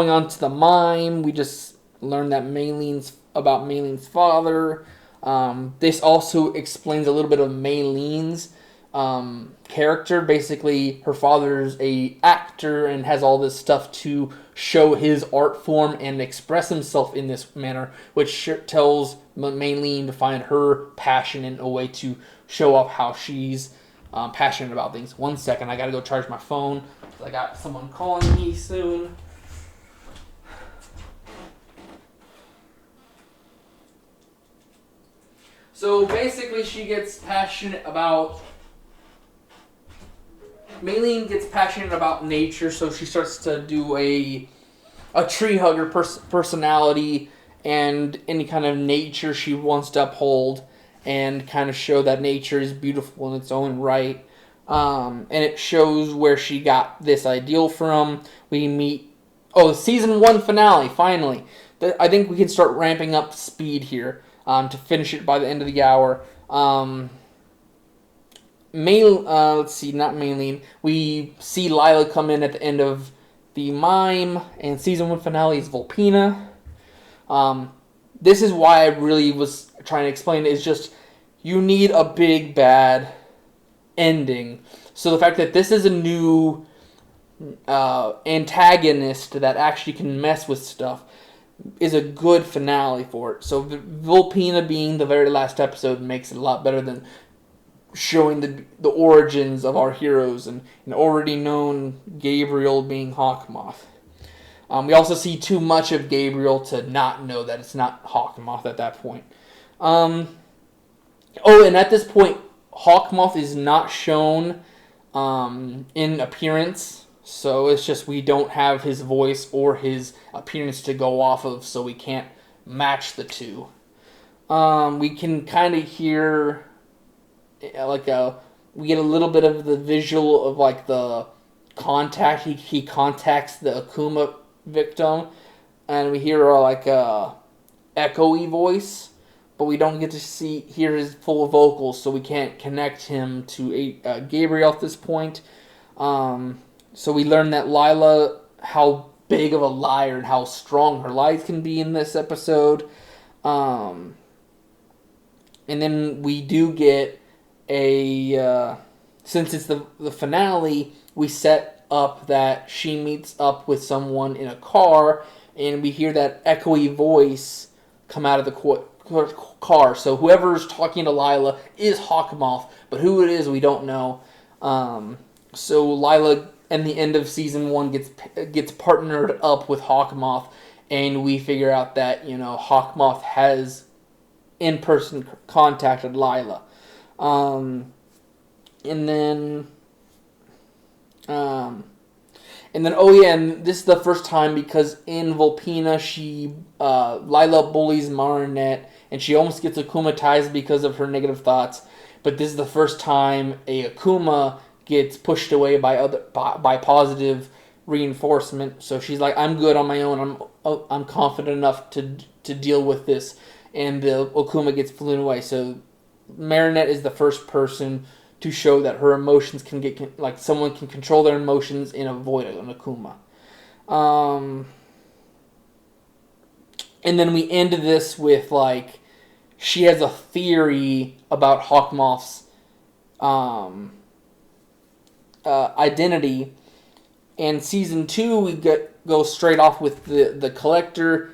on to the mime, we just learned that Maylene's father. This also explains a little bit of Maylene's character. Basically, her father's a actor and has all this stuff to show his art form and express himself in this manner, which tells Maylene to find her passion in a way to show off how she's passionate about things. 1 second, I gotta go charge my phone. I got someone calling me soon. So basically, Maylene gets passionate about nature, so she starts to do a tree hugger personality and any kind of nature she wants to uphold and kind of show that nature is beautiful in its own right. and it shows where she got this ideal from. We meet, season 1 finale, finally. I think we can start ramping up speed here to finish it by the end of the hour. Let's see, not Maylene. We see Lila come in at the end of the mime, and season 1 finale is Volpina. This is why I really was trying to explain it, is just you need a big bad ending. So the fact that this is a new antagonist that actually can mess with stuff is a good finale for it. So Volpina being the very last episode makes it a lot better than showing the origins of our heroes and already known Gabriel being Hawkmoth. We also see too much of Gabriel to not know that it's not Hawkmoth at that point. And at this point, Hawkmoth is not shown in appearance, so it's just we don't have his voice or his appearance to go off of, so we can't match the two. We can kind of hear we get a little bit of the visual of like the contact. He contacts the Akuma victim, and we hear like a echoey voice, but we don't get to hear his full vocals, so we can't connect him to Gabriel at this point. So we learn that Lila, how big of a liar and how strong her lies can be in this episode. And then we do get since it's the finale, we set up that she meets up with someone in a car, and we hear that echoey voice come out of the car. So whoever's talking to Lila is Hawkmoth, but who it is, we don't know. So Lila, in the end of season 1, gets partnered up with Hawkmoth, and we figure out that Hawkmoth has in-person contacted Lila. And then this is the first time, because in Volpina, Lila bullies Marinette, and she almost gets akumatized because of her negative thoughts. But this is the first time a Akuma gets pushed away by positive reinforcement. So she's like, I'm good on my own. I'm confident enough to deal with this, and the Akuma gets flown away. So Marinette is the first person to show that her emotions can someone can control their emotions and avoid an Akuma. And then we end this with she has a theory about Hawkmoth's identity. And season 2 we go straight off with the Collector.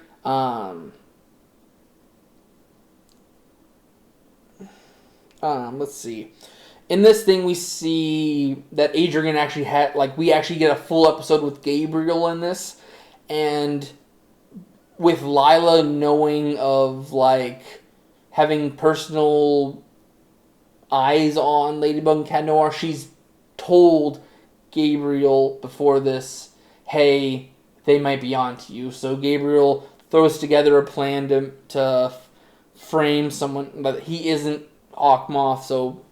Let's see. In this thing, we see that Adrian actually we actually get a full episode with Gabriel in this, and with Lila knowing of having personal eyes on Ladybug and Cat Noir, she's told Gabriel before this, hey, they might be onto you. So Gabriel throws together a plan to frame someone, but he isn't Hawkmoth, so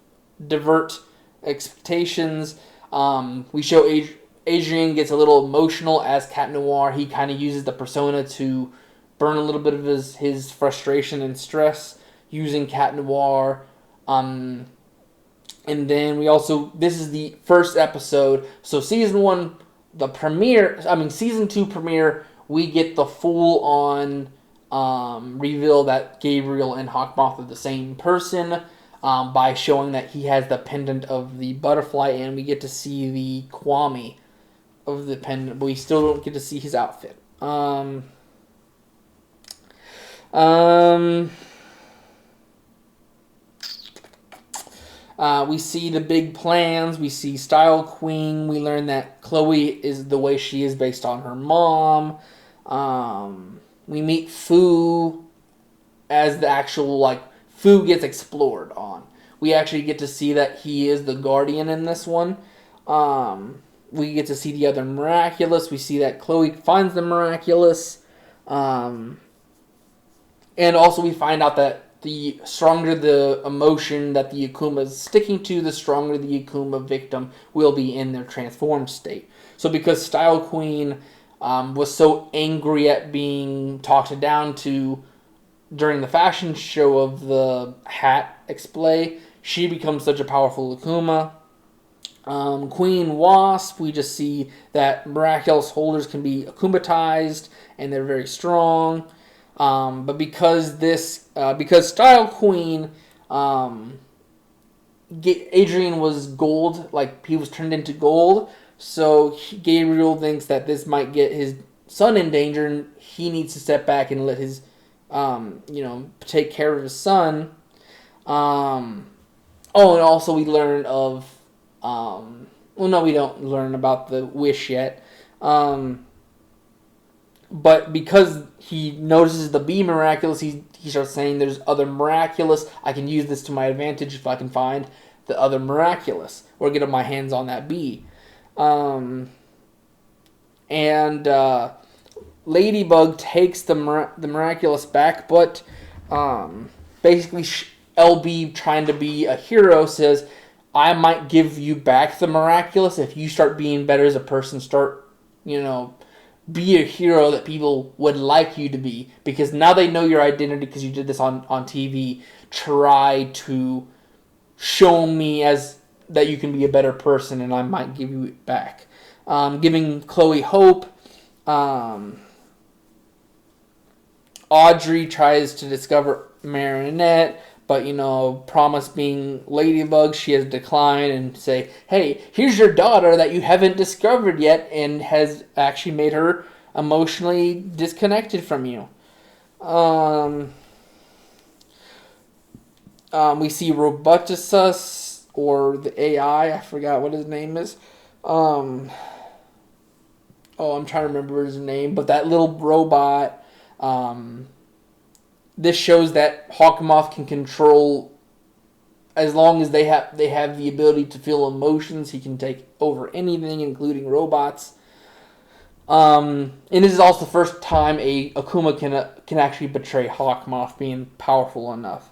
divert expectations. We show Adrian gets a little emotional as Cat Noir. He kind of uses the persona to burn a little bit of his frustration and stress using Cat Noir. And then this is the first episode. So season 1, season 2 premiere, we get the full on reveal that Gabriel and Hawkmoth are the same person, by showing that he has the pendant of the butterfly, and we get to see the Kwame of the pendant, but we still don't get to see his outfit. We see the big plans. We see Style Queen. We learn that Chloe is the way she is based on her mom. We meet Fu as the actual, Fu gets explored on. We actually get to see that he is the guardian in this one. We get to see the other Miraculous. We see that Chloe finds the Miraculous. And also we find out that the stronger the emotion that the Akuma is sticking to, the stronger the Akuma victim will be in their transformed state. So because Style Queen was so angry at being talked down to during the fashion show of the hat display, she becomes such a powerful Akuma. Queen Wasp, we just see that Miraculous holders can be akumatized and they're very strong. But because Style Queen, Adrian was gold, like he was turned into gold, so Gabriel thinks that this might get his son in danger, and he needs to step back and let his, take care of his son. And also we learn of, we don't learn about the wish yet. But because he notices the bee Miraculous, he starts saying there's other Miraculous. I can use this to my advantage if I can find the other Miraculous or get my hands on that bee. Ladybug takes the Miraculous back, but basically LB, trying to be a hero, says, I might give you back the Miraculous if you start being better as a person, start, be a hero that people would like you to be, because now they know your identity because you did this on TV. Try to show me as that you can be a better person, and I might give you it back. Giving Chloe hope. Audrey tries to discover Marinette, but, Promise being Ladybug, she has declined and say, hey, here's your daughter that you haven't discovered yet, and has actually made her emotionally disconnected from you. We see Roboticus, or the AI, I forgot what his name is. I'm trying to remember his name, but that little robot, this shows that Hawkmoth can control, as long as they have the ability to feel emotions, he can take over anything, including robots. And this is also the first time a Akuma can actually betray Hawkmoth, being powerful enough.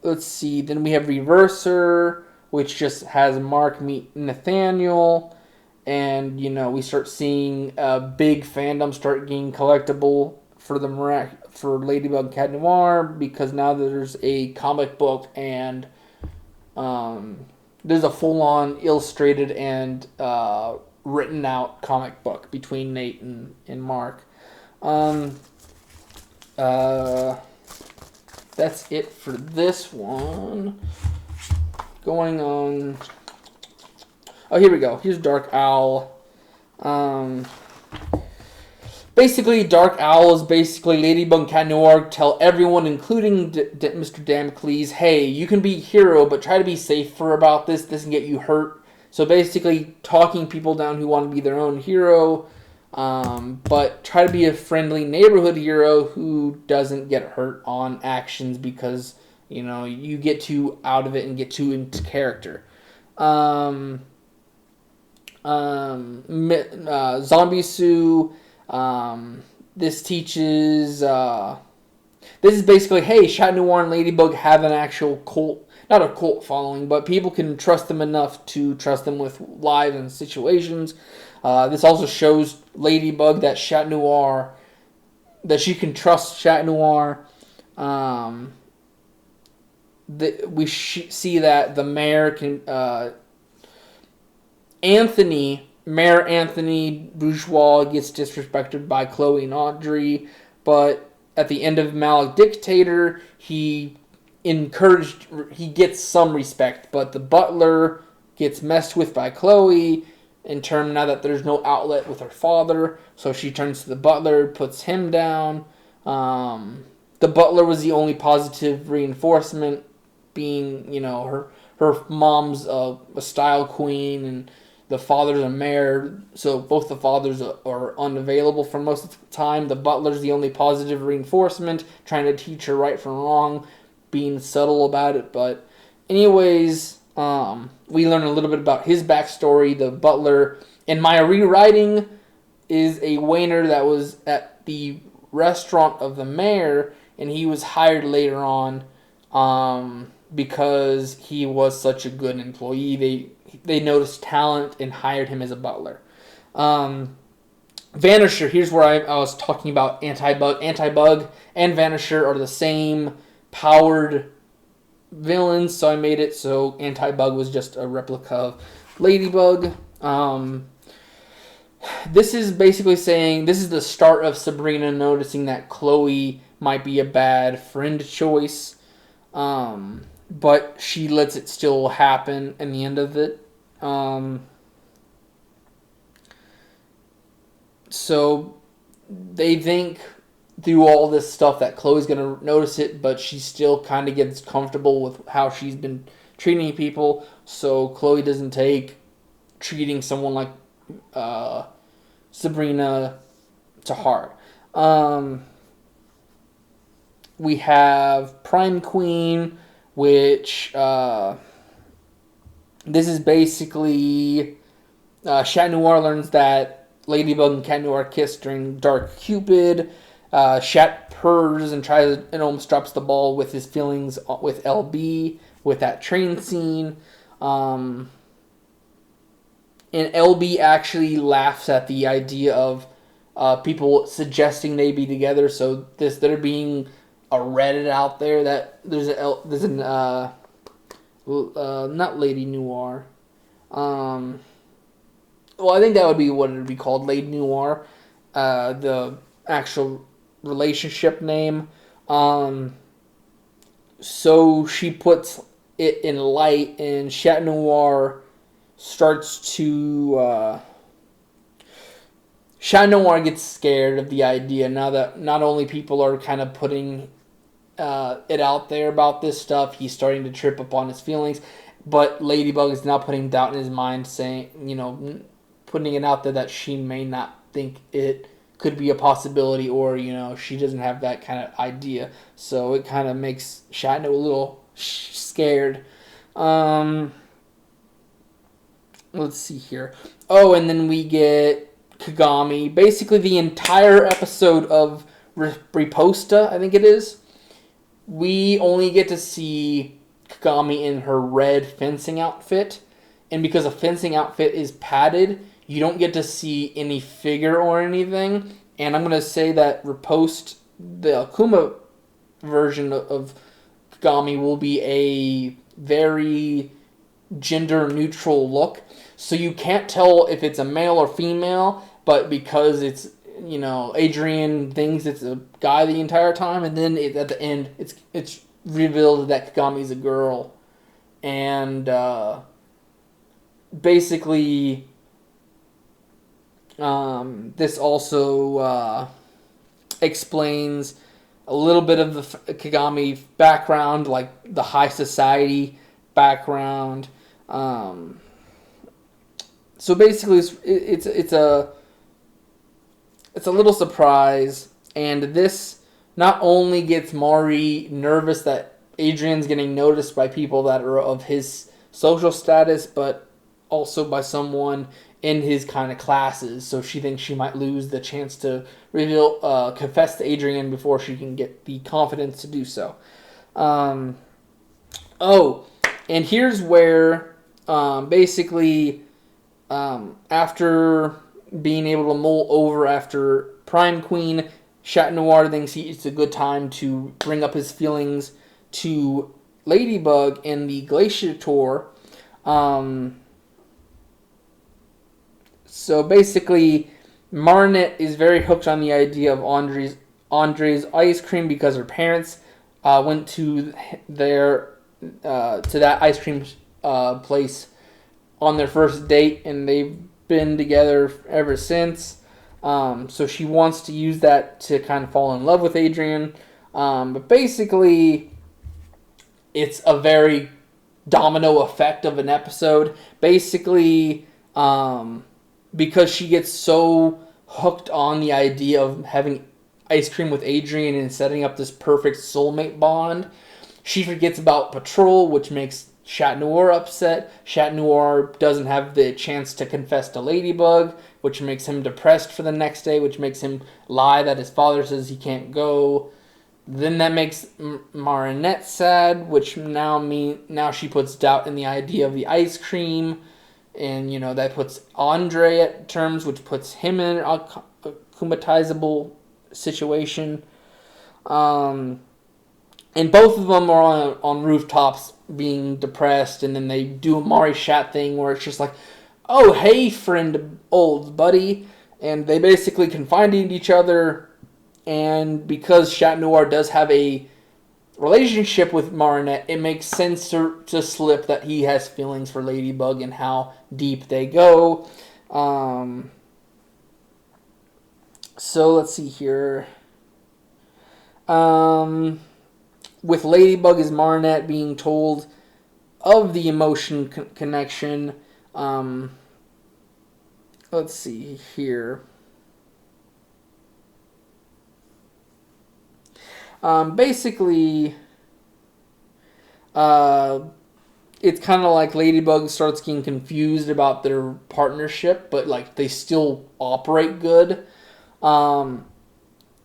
Let's see. Then we have Reverser, which just has Mark meet Nathaniel. And, we start seeing a big fandom start getting collectible for for Ladybug Cat Noir, because now there's a comic book and there's a full-on illustrated and written out comic book between Nate and Mark. That's it for this one. Going on. Oh, here we go. Here's Dark Owl. Basically, Dark Owl is basically Ladybug and Cat Noir tell everyone, including Mr. Damocles, hey, you can be a hero, but try to be safer about this. This can get you hurt. So basically, talking people down who want to be their own hero, but try to be a friendly neighborhood hero who doesn't get hurt on actions because, you get too out of it and get too into character. Zombie Sue, this teaches, this is basically, hey, Chat Noir and Ladybug have an actual cult, not a cult following, but people can trust them enough to trust them with lives and situations. This also shows Ladybug that Chat Noir, that she can trust Chat Noir. We see that the mayor can, Mayor Anthony Bourgeois gets disrespected by Chloe and Audrey, but at the end of Maledictator, he gets some respect, but the butler gets messed with by Chloe in terms now that there's no outlet with her father, so she turns to the butler, puts him down. The butler was the only positive reinforcement, being, her mom's a style queen, and the father's a mayor, so both the fathers are unavailable for most of the time. The butler's the only positive reinforcement, trying to teach her right from wrong, being subtle about it. But anyways, we learn a little bit about his backstory. The butler, in my rewriting, is a Wayner that was at the restaurant of the mayor, and he was hired later on because he was such a good employee. They noticed talent and hired him as a butler. Vanisher, here's where I was talking about Anti-Bug. Anti-Bug and Vanisher are the same powered villains, so I made it so Anti-Bug was just a replica of Ladybug. This is basically saying this is the start of Sabrina noticing that Chloe might be a bad friend choice, but she lets it still happen in the end of it. So they think through all this stuff that Chloe's going to notice it, but she still kind of gets comfortable with how she's been treating people. So Chloe doesn't take treating someone like Sabrina to heart. We have Prime Queen, which this is basically Chat Noir learns that Ladybug and Cat Noir kiss during Dark Cupid. Chat purrs and tries and almost drops the ball with his feelings with LB with that train scene. And LB actually laughs at the idea of people suggesting they be together. So there being a Reddit out there that there's an not Lady Noir. Well, I think that would be what it would be called, Lady Noir, the actual relationship name. So she puts it in light, and Chat Noir starts to... Chat Noir gets scared of the idea now that not only people are kind of putting it out there about this stuff, he's starting to trip up on his feelings, but Ladybug is now putting doubt in his mind, saying, putting it out there that she may not think it could be a possibility, or she doesn't have that kind of idea. So it kind of makes Shatno a little scared. Let's see here. Oh, and then we get Kagami. Basically, the entire episode of Riposta, I think it is. We only get to see Kagami in her red fencing outfit, and because a fencing outfit is padded, you don't get to see any figure or anything. And I'm going to say that Riposte, the Akuma version of Kagami, will be a very gender-neutral look. So you can't tell if it's a male or female, but because it's, Adrian thinks it's a guy the entire time, and then at the end, it's revealed that Kagami's a girl. And basically... this also explains a little bit of the Kagami background, like the high society background. So basically, it's a little surprise, and this not only gets Mari nervous that Adrian's getting noticed by people that are of his social status, but also by someone in his kind of classes, so she thinks she might lose the chance to confess to Adrian before she can get the confidence to do so. And here's where, basically, after being able to mull over after Prime Queen, Chat Noir thinks it's a good time to bring up his feelings to Ladybug in the Glacier Tour. So basically, Marnet is very hooked on the idea of Andre's ice cream because her parents went to that ice cream place on their first date, and they've been together ever since. So she wants to use that to kind of fall in love with Adrian. But basically, it's a very domino effect of an episode. Basically, because she gets so hooked on the idea of having ice cream with Adrian and setting up this perfect soulmate bond, she forgets about Patrol, which makes Chat Noir upset. Chat Noir doesn't have the chance to confess to Ladybug, which makes him depressed for the next day, which makes him lie that his father says he can't go. Then that makes Marinette sad, which now she puts doubt in the idea of the ice cream, and that puts Andre at terms, which puts him in a kumbatizable situation. And both of them are on rooftops being depressed, and then they do a Mari Shat thing where it's just like, oh, hey, friend, old buddy, and they basically confide in each other. And because Chat Noir does have a relationship with Marinette, it makes sense to slip that he has feelings for Ladybug and how deep they go. So let's see here. With Ladybug as Marinette being told of the emotion connection. Let's see here. Basically, it's kind of like Ladybug starts getting confused about their partnership, but like they still operate good.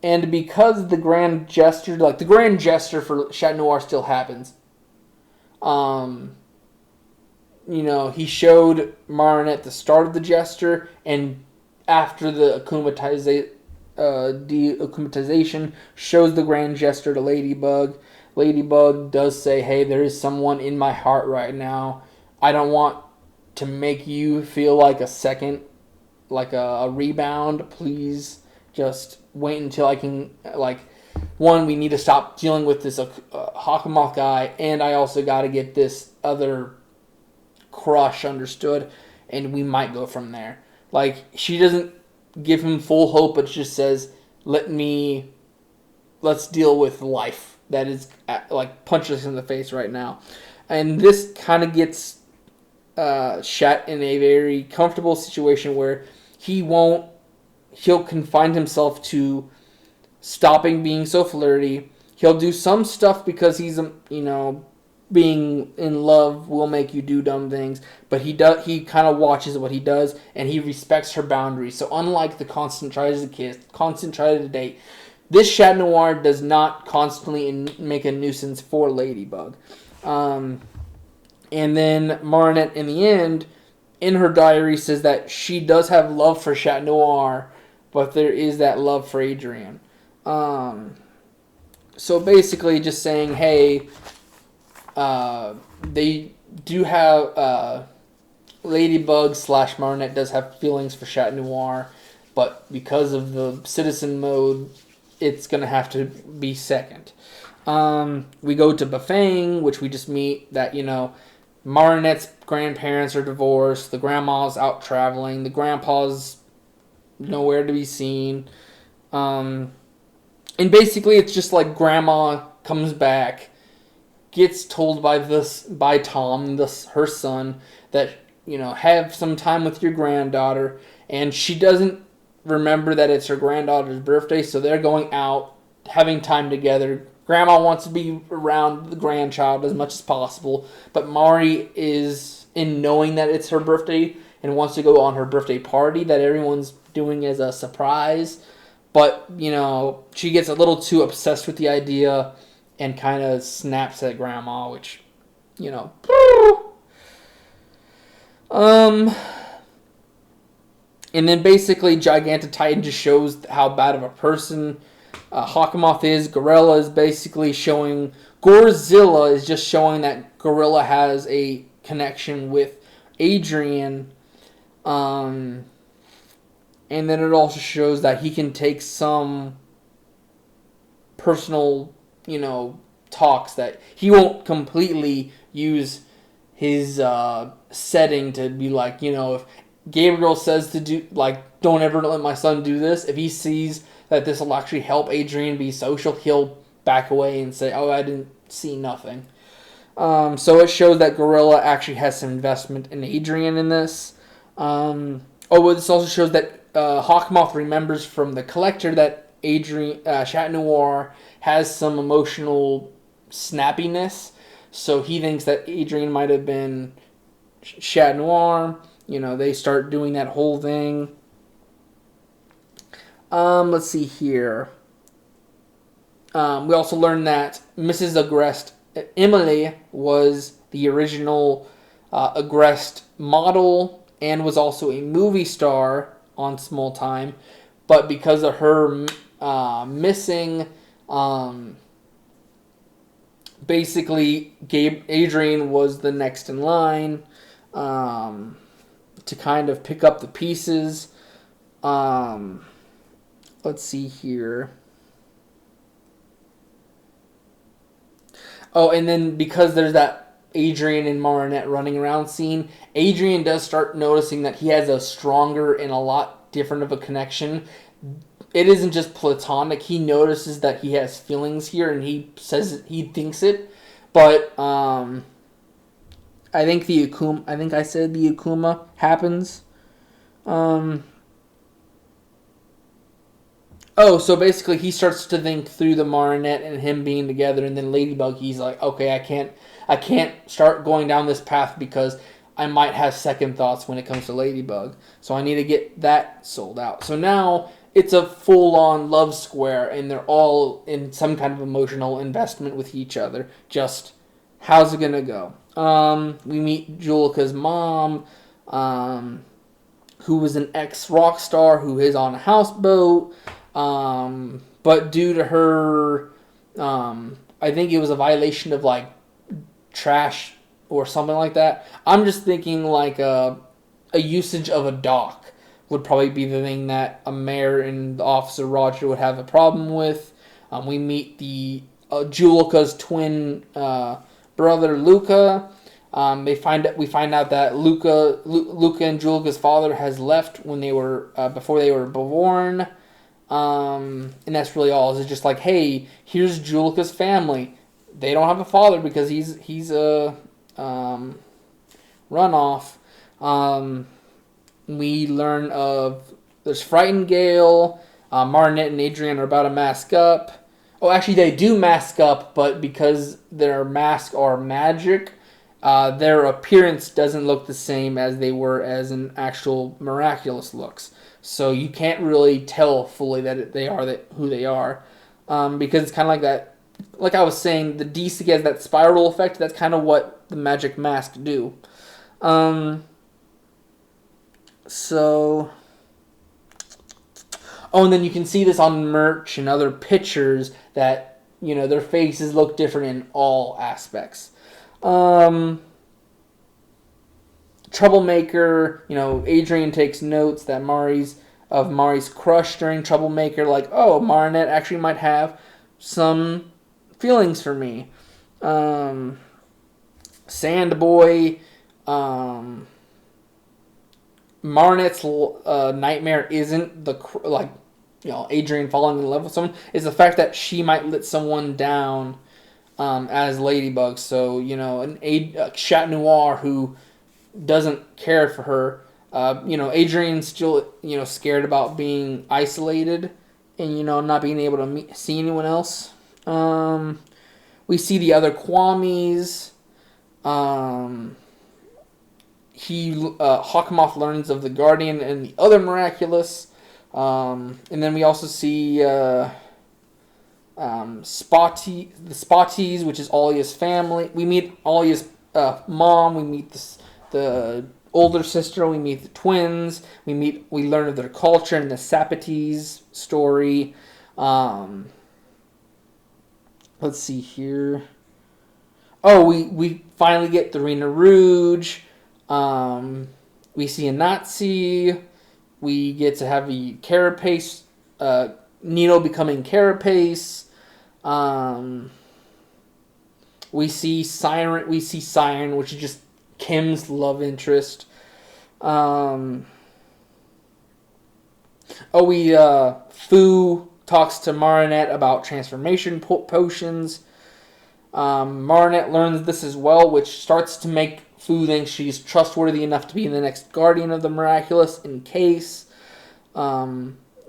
And because the grand gesture for Chat Noir still happens. He showed Marinette the start of the gesture, and after the de-akumatization shows the grand gesture to Ladybug. Ladybug does say, hey, there is someone in my heart right now. I don't want to make you feel like a rebound. Please just wait until I can, we need to stop dealing with this Hawkmoth guy, and I also got to get this other crush understood, and we might go from there. She doesn't give him full hope, but just says, let's deal with life that is punches us in the face right now. And this kind of gets Shat in a very comfortable situation where he'll confine himself to stopping being so flirty. He'll do some stuff because he's being in love will make you do dumb things, but he kind of watches what he does, and he respects her boundaries. So unlike the constant tries to kiss, constant tries to date, this Chat Noir does not constantly make a nuisance for Ladybug. And then Marinette, in the end, in her diary, says that she does have love for Chat Noir, but there is that love for Adrian. So basically just saying, hey, they do have Ladybug / Marinette does have feelings for Chat Noir, but because of the citizen mode, it's gonna have to be second. We go to Bafang, which we just meet that Marinette's grandparents are divorced, the grandma's out traveling, the grandpa's nowhere to be seen, and basically it's just like grandma comes back, gets told by Tom, her son, that have some time with your granddaughter, and she doesn't remember that it's her granddaughter's birthday, so they're going out having time together. Grandma wants to be around the grandchild as much as possible, but Mari is in knowing that it's her birthday and wants to go on her birthday party that everyone's doing as a surprise, but she gets a little too obsessed with the idea and kind of snaps at Grandma, which, and then basically Gigantotitan just shows how bad of a person Hawkmoth is. Gorilla is basically showing, Gorzilla is just showing that Gorilla has a connection with Adrian, and then it also shows that he can take some personal talks, that he won't completely use his setting to be like, if Gabriel says to do, don't ever let my son do this, if he sees that this will actually help Adrian be social, he'll back away and say, oh, I didn't see nothing. So it shows that Gorilla actually has some investment in Adrian in this. This also shows that Hawkmoth remembers from the Collector that Chat Noir has some emotional snappiness. So he thinks that Adrian might have been Chat Noir. They start doing that whole thing. Let's see here. We also learned that Mrs. Agrest, Emily, was the original Agrest model and was also a movie star on Small Time. But because of her missing, basically, Adrian was the next in line to kind of pick up the pieces. Let's see here. Oh, and then because there's that Adrian and Marinette running around scene, Adrian does start noticing that he has a stronger and a lot different of a connection. It isn't just platonic. He notices that he has feelings here, and he says he thinks it. But I think the Akuma. I think I said the Akuma happens. Oh, so basically he starts to think through the Marinette and him being together, and then Ladybug, he's like, okay, I can't start going down this path because I might have second thoughts when it comes to Ladybug. So I need to get that sold out. So now it's a full-on love square, and they're all in some kind of emotional investment with each other. Just, how's it gonna go? We meet Julica's mom, who was an ex-rock star who is on a houseboat. But due to her, I think it was a violation of like trash or something like that. I'm just thinking like a usage of a dock would probably be the thing that a mayor and Officer Roger would have a problem with. We meet the Julica's twin brother Luca. We find out that Luca and Julica's father has left when they were before they were born. And that's really all. It's just like, hey, here's Julica's family. They don't have a father because he's a runoff. We learn of there's Frightened Gale. Marinette and Adrian are about to mask up. Oh, actually, they do mask up, but because their masks are magic, their appearance doesn't look the same as they were as an actual Miraculous looks. So you can't really tell fully that they are who they are, because it's kind of like that. Like I was saying, the DC has that spiral effect. That's kind of what the magic masks do. So, oh, and then you can see this on merch and other pictures that their faces look different in all aspects. Troublemaker, Adrian takes notes that Mari's crush during Troublemaker, like, oh, Marinette actually might have some feelings for me. Sandboy, Marinette's nightmare isn't Adrian falling in love with someone. It's the fact that she might let someone down as Ladybug. So, a Chat Noir who doesn't care for her. Adrian's still, scared about being isolated and, not being able to see anyone else. We see the other Kwamis. Hawkmoth learns of the Guardian and the other Miraculous. And then we also see the Spotties, which is Alia's family. We meet Alia's mom. We meet the older sister. We meet the twins. We learn of their culture and the Sapaties story. Let's see here. Oh, we finally get the Rena Rouge. We see a Nazi. We get to have a Carapace. Nino becoming Carapace. We see Siren, which is just Kim's love interest. Fu talks to Marinette about transformation potions. Marinette learns this as well, which starts to make Fu think she's trustworthy enough to be the next Guardian of the Miraculous in case.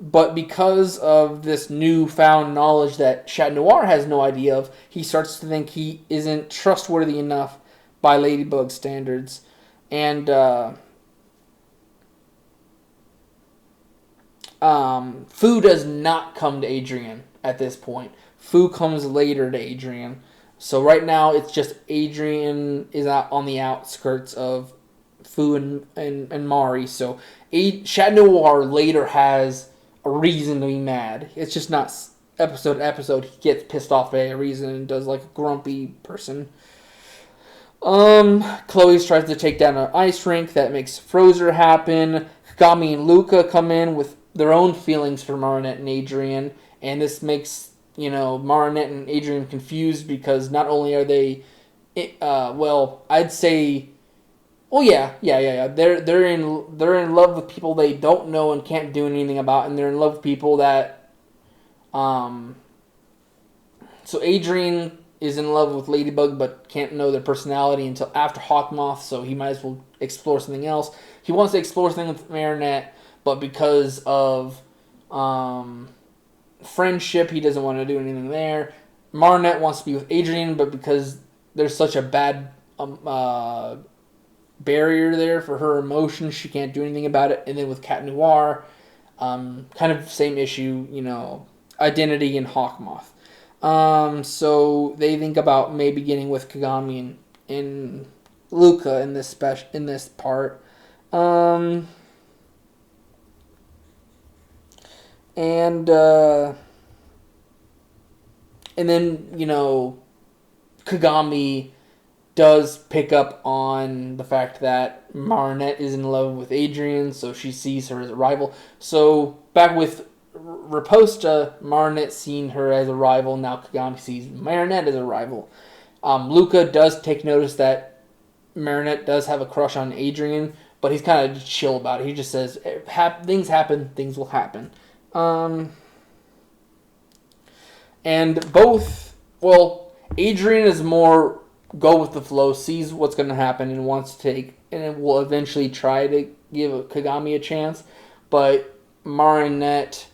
But because of this newfound knowledge that Chat Noir has no idea of, he starts to think he isn't trustworthy enough by Ladybug standards. And Fu does not come to Adrian at this point. Fu comes later to Adrian. So right now it's just Adrian is out on the outskirts of Fu and Mari. So Chat Noir later has a reason to be mad. It's just not episode to episode. He gets pissed off by a reason and does like a grumpy person. Chloe tries to take down an ice rink. That makes Frozer happen. Kagami and Luca come in with their own feelings for Marinette and Adrian. And this makes, Marinette and Adrian confused because not only are they, I'd say, yeah. They're in love with people they don't know and can't do anything about, and they're in love with people that, so Adrian is in love with Ladybug but can't know their personality until after Hawkmoth, so he might as well explore something else. He wants to explore something with Marinette, but because of friendship, he doesn't want to do anything there. Marinette wants to be with Adrian, but because there's such a bad barrier there for her emotions, she can't do anything about it. And then with Cat Noir, kind of same issue, identity and Hawkmoth. So they think about maybe getting with Kagami and Luca in this part. And then, Kagami does pick up on the fact that Marinette is in love with Adrian, so she sees her as a rival. So back with Riposta, Marinette seeing her as a rival. Now Kagami sees Marinette as a rival. Luca does take notice that Marinette does have a crush on Adrian, but he's kind of chill about it. He just says, things happen, things will happen. And Adrian is more go with the flow, sees what's going to happen, and wants to take, and will eventually try to give Kagami a chance. But Marinette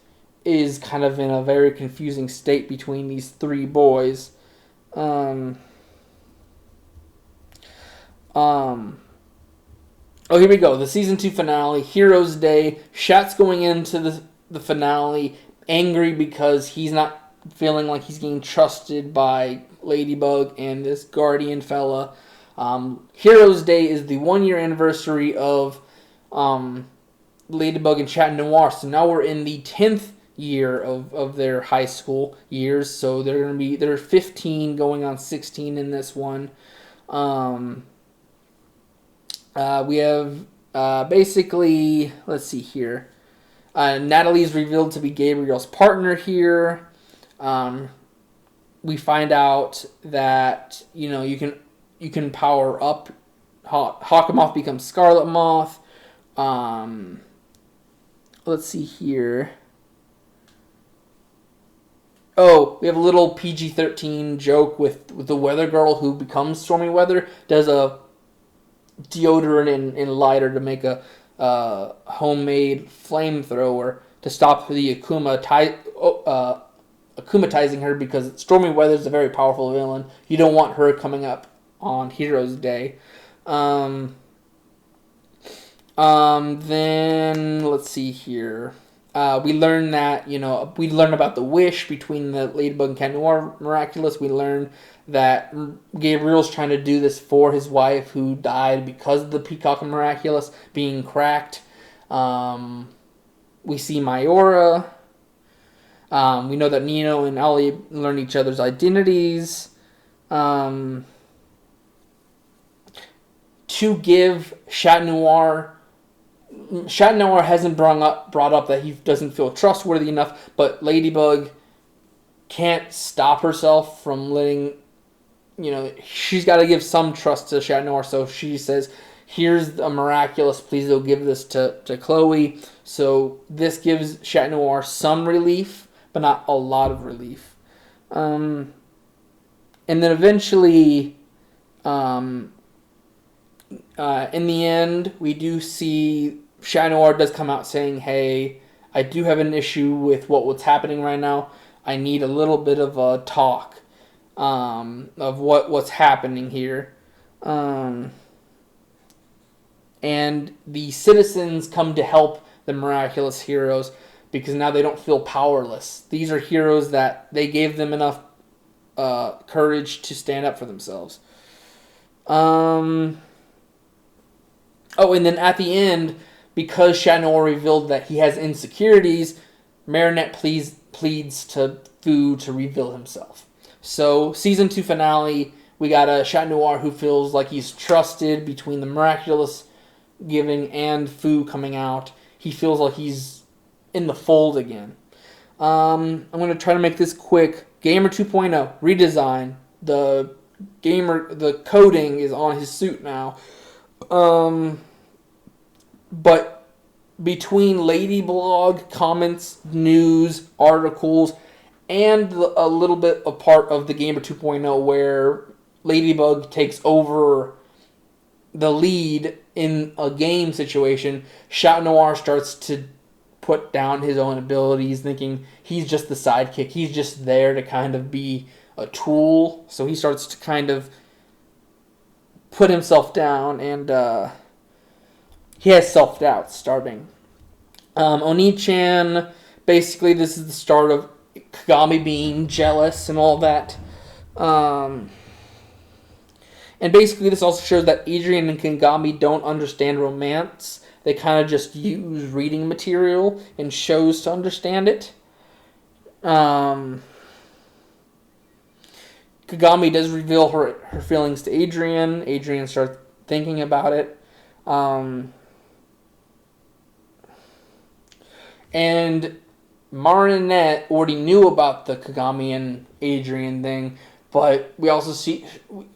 is kind of in a very confusing state between these three boys. Here we go. The season 2 finale, Heroes Day. Shat's going into the finale angry because he's not feeling like he's getting trusted by Ladybug and this Guardian fella. Heroes Day is the 1-year anniversary of Ladybug and Chat Noir. So now we're in the 10th year of their high school years. So they're 15 going on 16 in this one. We have basically, let's see here. Natalie's revealed to be Gabriel's partner here. We find out that you can power up. Hawkmoth becomes Scarlet Moth. Let's see here. Oh, we have a little PG-13 joke with the Weather Girl who becomes Stormy Weather. Does a deodorant and lighter to make a homemade flamethrower to stop the akumatizing her, because Stormy Weather is a very powerful villain. You don't want her coming up on Heroes Day. Then let's see here. We learn that we learn about the wish between the Ladybug and Cat Noir Miraculous. We learn that Gabriel's trying to do this for his wife who died because of the Peacock and Miraculous being cracked. We see Mayora. We know that Nino and Ollie learn each other's identities. To give Chat Noir hasn't brought up that he doesn't feel trustworthy enough, but Ladybug can't stop herself from letting, she's got to give some trust to Chat Noir, so she says, here's a Miraculous, please don't give this to Chloe. So this gives Chat Noir some relief, but not a lot of relief. And then eventually, in the end, we do see Chat Noir does come out saying, hey, I do have an issue with what's happening right now. I need a little bit of a talk of what's happening here. And the citizens come to help the miraculous heroes because now they don't feel powerless. These are heroes that they gave them enough courage to stand up for themselves. Oh, and then at the end, because Chat Noir revealed that he has insecurities, Marinette pleads to Fu to reveal himself. So, season 2 finale, we got a Chat Noir who feels like he's trusted between the miraculous giving and Fu coming out. He feels like he's in the fold again. I'm going to try to make this quick. Gamer 2.0 redesign. The coding is on his suit now. But between Ladyblog comments, news, articles, and a little bit a part of the Gamer 2.0 where Ladybug takes over the lead in a game situation, Chat Noir starts to put down his own abilities, thinking he's just the sidekick. He's just there to kind of be a tool. So he starts to kind of put himself down, and he has self-doubt starting. Oni-chan, basically this is the start of Kagami being jealous and all that. And basically this also shows that Adrian and Kagami don't understand romance. They kind of just use reading material and shows to understand it. Kagami does reveal her feelings to Adrian. Adrian starts thinking about it. And Marinette already knew about the Kagami and Adrian thing, but we also see,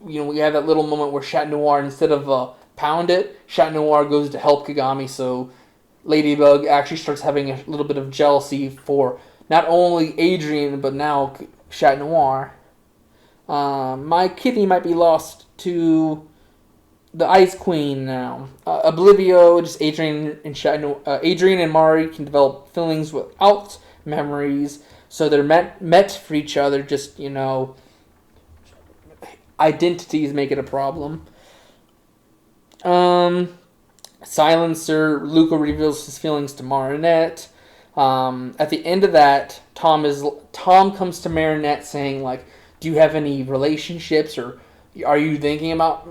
we have that little moment where Chat Noir, instead of pound it, Chat Noir goes to help Kagami, so Ladybug actually starts having a little bit of jealousy for not only Adrian, but now Chat Noir. My kitty might be lost to the Ice Queen now. Oblivio, just Adrian and Adrian and Mari can develop feelings without memories, so they're met for each other. Just identities make it a problem. Silencer, Luca reveals his feelings to Marinette. At the end of that, Tom comes to Marinette saying, like, do you have any relationships, or are you thinking about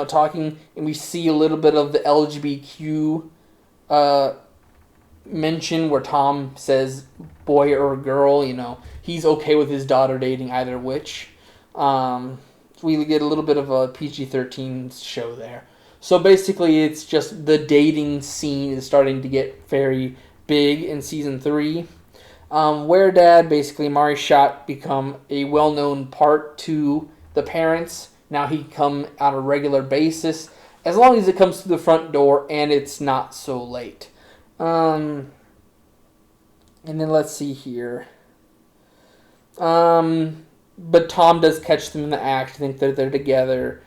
talking? And we see a little bit of the LGBTQ mention where Tom says boy or girl. He's okay with his daughter dating either which. We get a little bit of a PG-13 show there. So basically it's just the dating scene is starting to get very big in season 3. Where Dad, basically Mari's shot become a well-known part to the parents. Now he come on a regular basis, as long as it comes to the front door and it's not so late. And then let's see here. But Tom does catch them in the act. I think that they're together.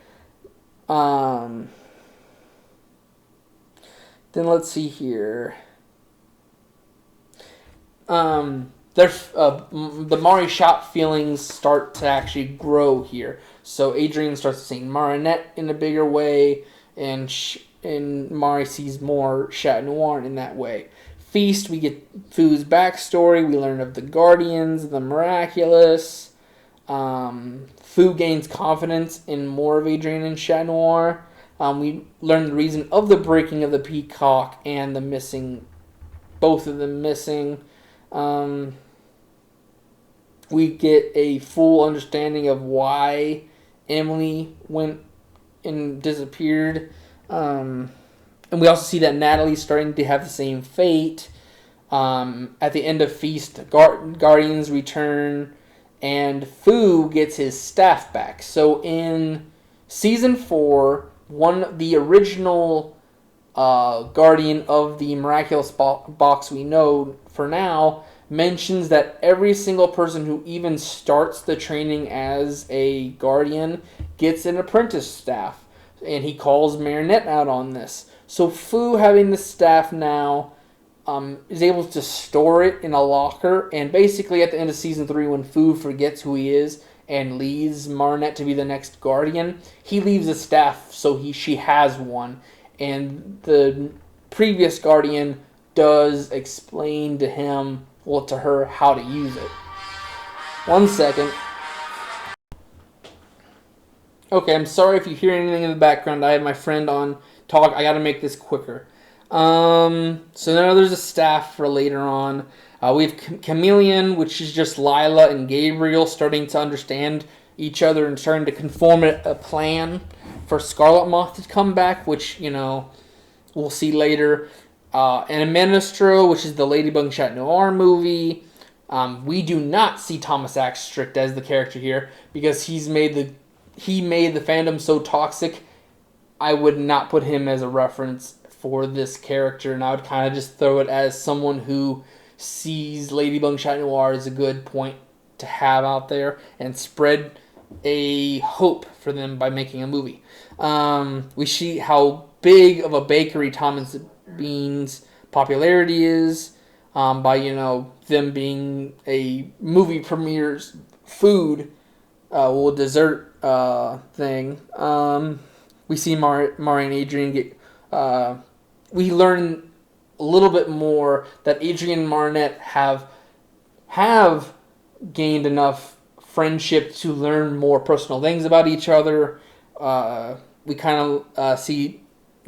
Then let's see here. The Mari shot feelings start to actually grow here. So Adrian starts seeing Marinette in a bigger way, and Mari sees more Chat Noir in that way. Feast, we get Fu's backstory. We learn of the Guardians, the Miraculous. Fu gains confidence in more of Adrian and Chat Noir. We learn the reason of the breaking of the peacock and the missing, both of them missing. We get a full understanding of why Emily went and disappeared. And we also see that Natalie's starting to have the same fate. At the end of Feast, Guardians return, and Fu gets his staff back. So in season 4, the original Guardian of the Miraculous box we know for now mentions that every single person who even starts the training as a Guardian gets an apprentice staff. And he calls Marinette out on this. So Fu having the staff now is able to store it in a locker. And basically, at the end of season 3, when Fu forgets who he is and leaves Marinette to be the next guardian, he leaves a staff so she has one. And the previous guardian does explain to him, well, to her, how to use it. 1 second. Okay, I'm sorry if you hear anything in the background. I had my friend on talk. I got to make this quicker. So now there's a staff for later on. We have Chameleon, which is just Lila and Gabriel starting to understand each other and starting to conform a plan for Scarlet Moth to come back, which, we'll see later. And Ministro, which is the Ladybug and Chat Noir movie. We do not see Thomas Axe Strict as the character here because he made the fandom so toxic. I would not put him as a reference for this character, and I would kind of just throw it as someone who sees Ladybug and Chat Noir as a good point to have out there and spread a hope for them by making a movie. We see how big of a bakery Tom and Sabine's popularity is by, them being a movie premiere's food, dessert thing. We see Mari and Adrian get... we learn a little bit more that Adrian and Marinette have gained enough friendship to learn more personal things about each other. We kind of see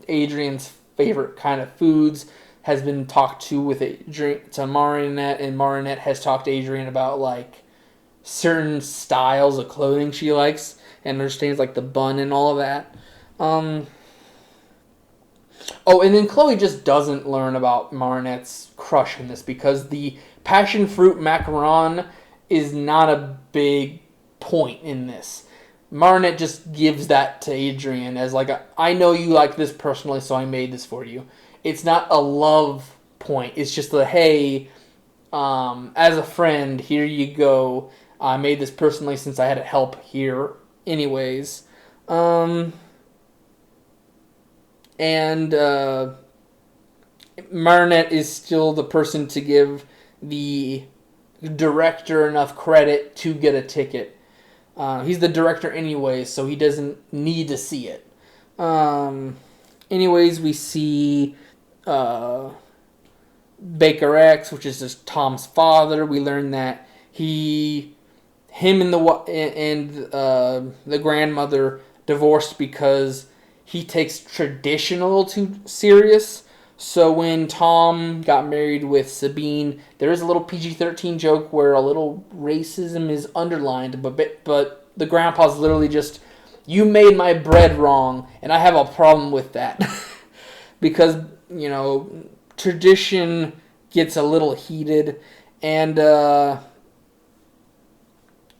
Adrian's favorite kind of foods has been talked to with to Marinette, and Marinette has talked to Adrian about like certain styles of clothing she likes and understands like the bun and all of that. And then Chloe just doesn't learn about Marinette's crush in this because the passion fruit macaron is not a big point in this. Marinette just gives that to Adrian as like, I know you like this personally, so I made this for you. It's not a love point. It's just hey, as a friend, here you go. I made this personally since I had to help here anyways. And Marinette is still the person to give the director enough credit to get a ticket. He's the director anyways, so he doesn't need to see it. Anyways, we see Baker X, which is just Tom's father. We learn that him and the grandmother divorced because he takes tradition a little too serious. So when Tom got married with Sabine, there is a little PG-13 joke where a little racism is underlined, but the grandpa's literally just, you made my bread wrong, and I have a problem with that. Because, tradition gets a little heated, and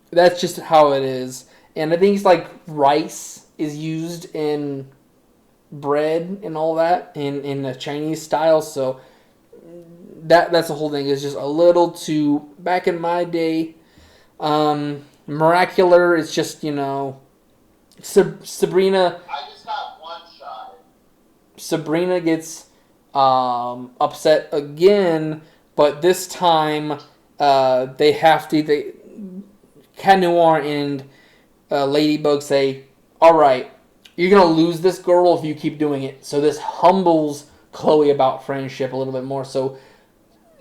that's just how it is. And I think it's like rice is used in bread and all that in the Chinese style, so that's the whole thing. It's just a little too back in my day. Miraculous is just Sabrina. I just got one shot. Sabrina gets upset again, but this time Cat Noir and Ladybug say, all right, you're going to lose this girl if you keep doing it. So this humbles Chloe about friendship a little bit more. So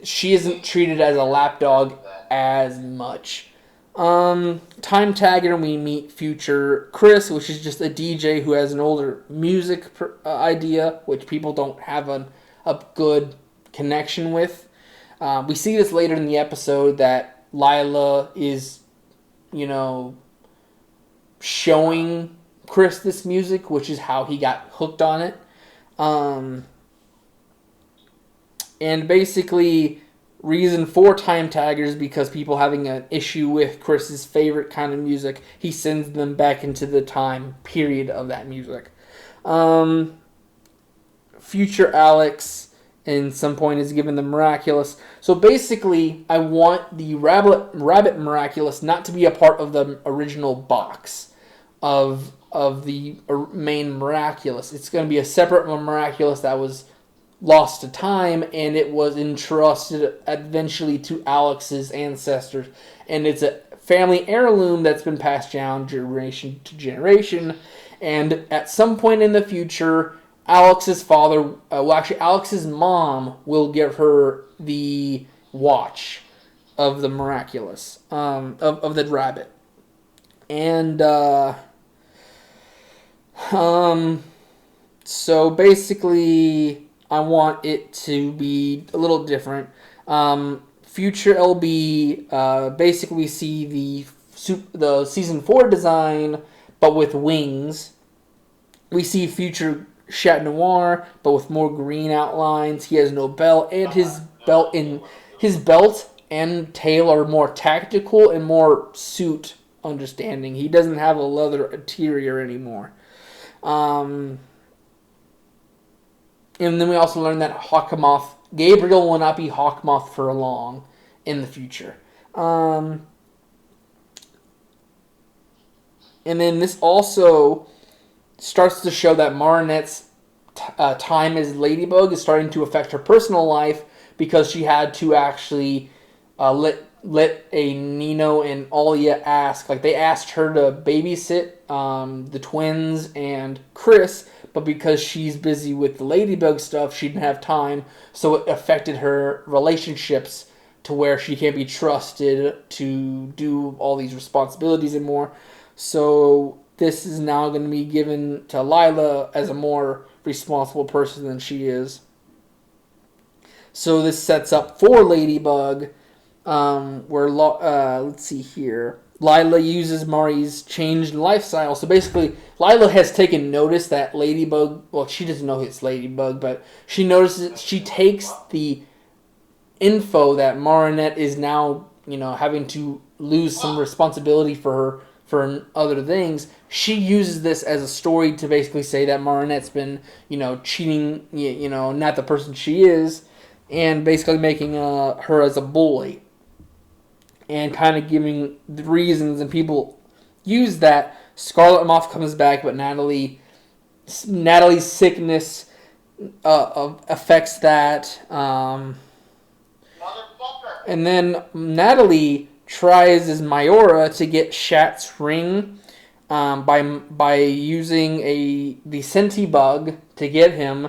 she isn't treated as a lapdog as much. Time Tagger, we meet future Chris, which is just a DJ who has an older music idea, which people don't have a good connection with. We see this later in the episode that Lila is, showing Chris this music, which is how he got hooked on it. And basically, reason for Time Taggers because people having an issue with Chris's favorite kind of music, he sends them back into the time period of that music. Future Alex, in some point, is given the Miraculous. So basically, I want the Rabbit Miraculous not to be a part of the original box of the main Miraculous. It's going to be a separate Miraculous that was lost to time, and it was entrusted eventually to Alex's ancestors. And it's a family heirloom that's been passed down generation to generation. And at some point in the future, Alex's father, Alex's mom will give her the watch of the Miraculous, of the rabbit. And, so basically, I want it to be a little different. Future LB, basically we see the season 4 design, but with wings. We see future Chat Noir, but with more green outlines. He has no belt, and his belt and tail are more tactical and more suit understanding. He doesn't have a leather interior anymore. And then we also learn that Gabriel will not be Hawkmoth for long in the future. And then this also starts to show that Marinette's time as Ladybug is starting to affect her personal life, because she had to actually let a Nino and Alia ask. Like, they asked her to babysit the twins and Chris, but because she's busy with the Ladybug stuff, she didn't have time, so it affected her relationships to where she can't be trusted to do all these responsibilities anymore. So this is now going to be given to Lila as a more responsible person than she is. So this sets up for Ladybug, where, let's see here, Lila uses Mari's changed lifestyle. So basically, Lila has taken notice that Ladybug, well, she doesn't know it's Ladybug, but she notices, she takes the info that Marinette is now, having to lose some responsibility for her, for other things. She uses this as a story to basically say that Marinette's been, cheating, not the person she is, and basically making her as a bully. And kind of giving the reasons, and people use that. Scarlet Moth comes back, but Natalie's sickness affects that. And then Natalie tries as Mayora to get Shat's ring by using the Senti bug to get him,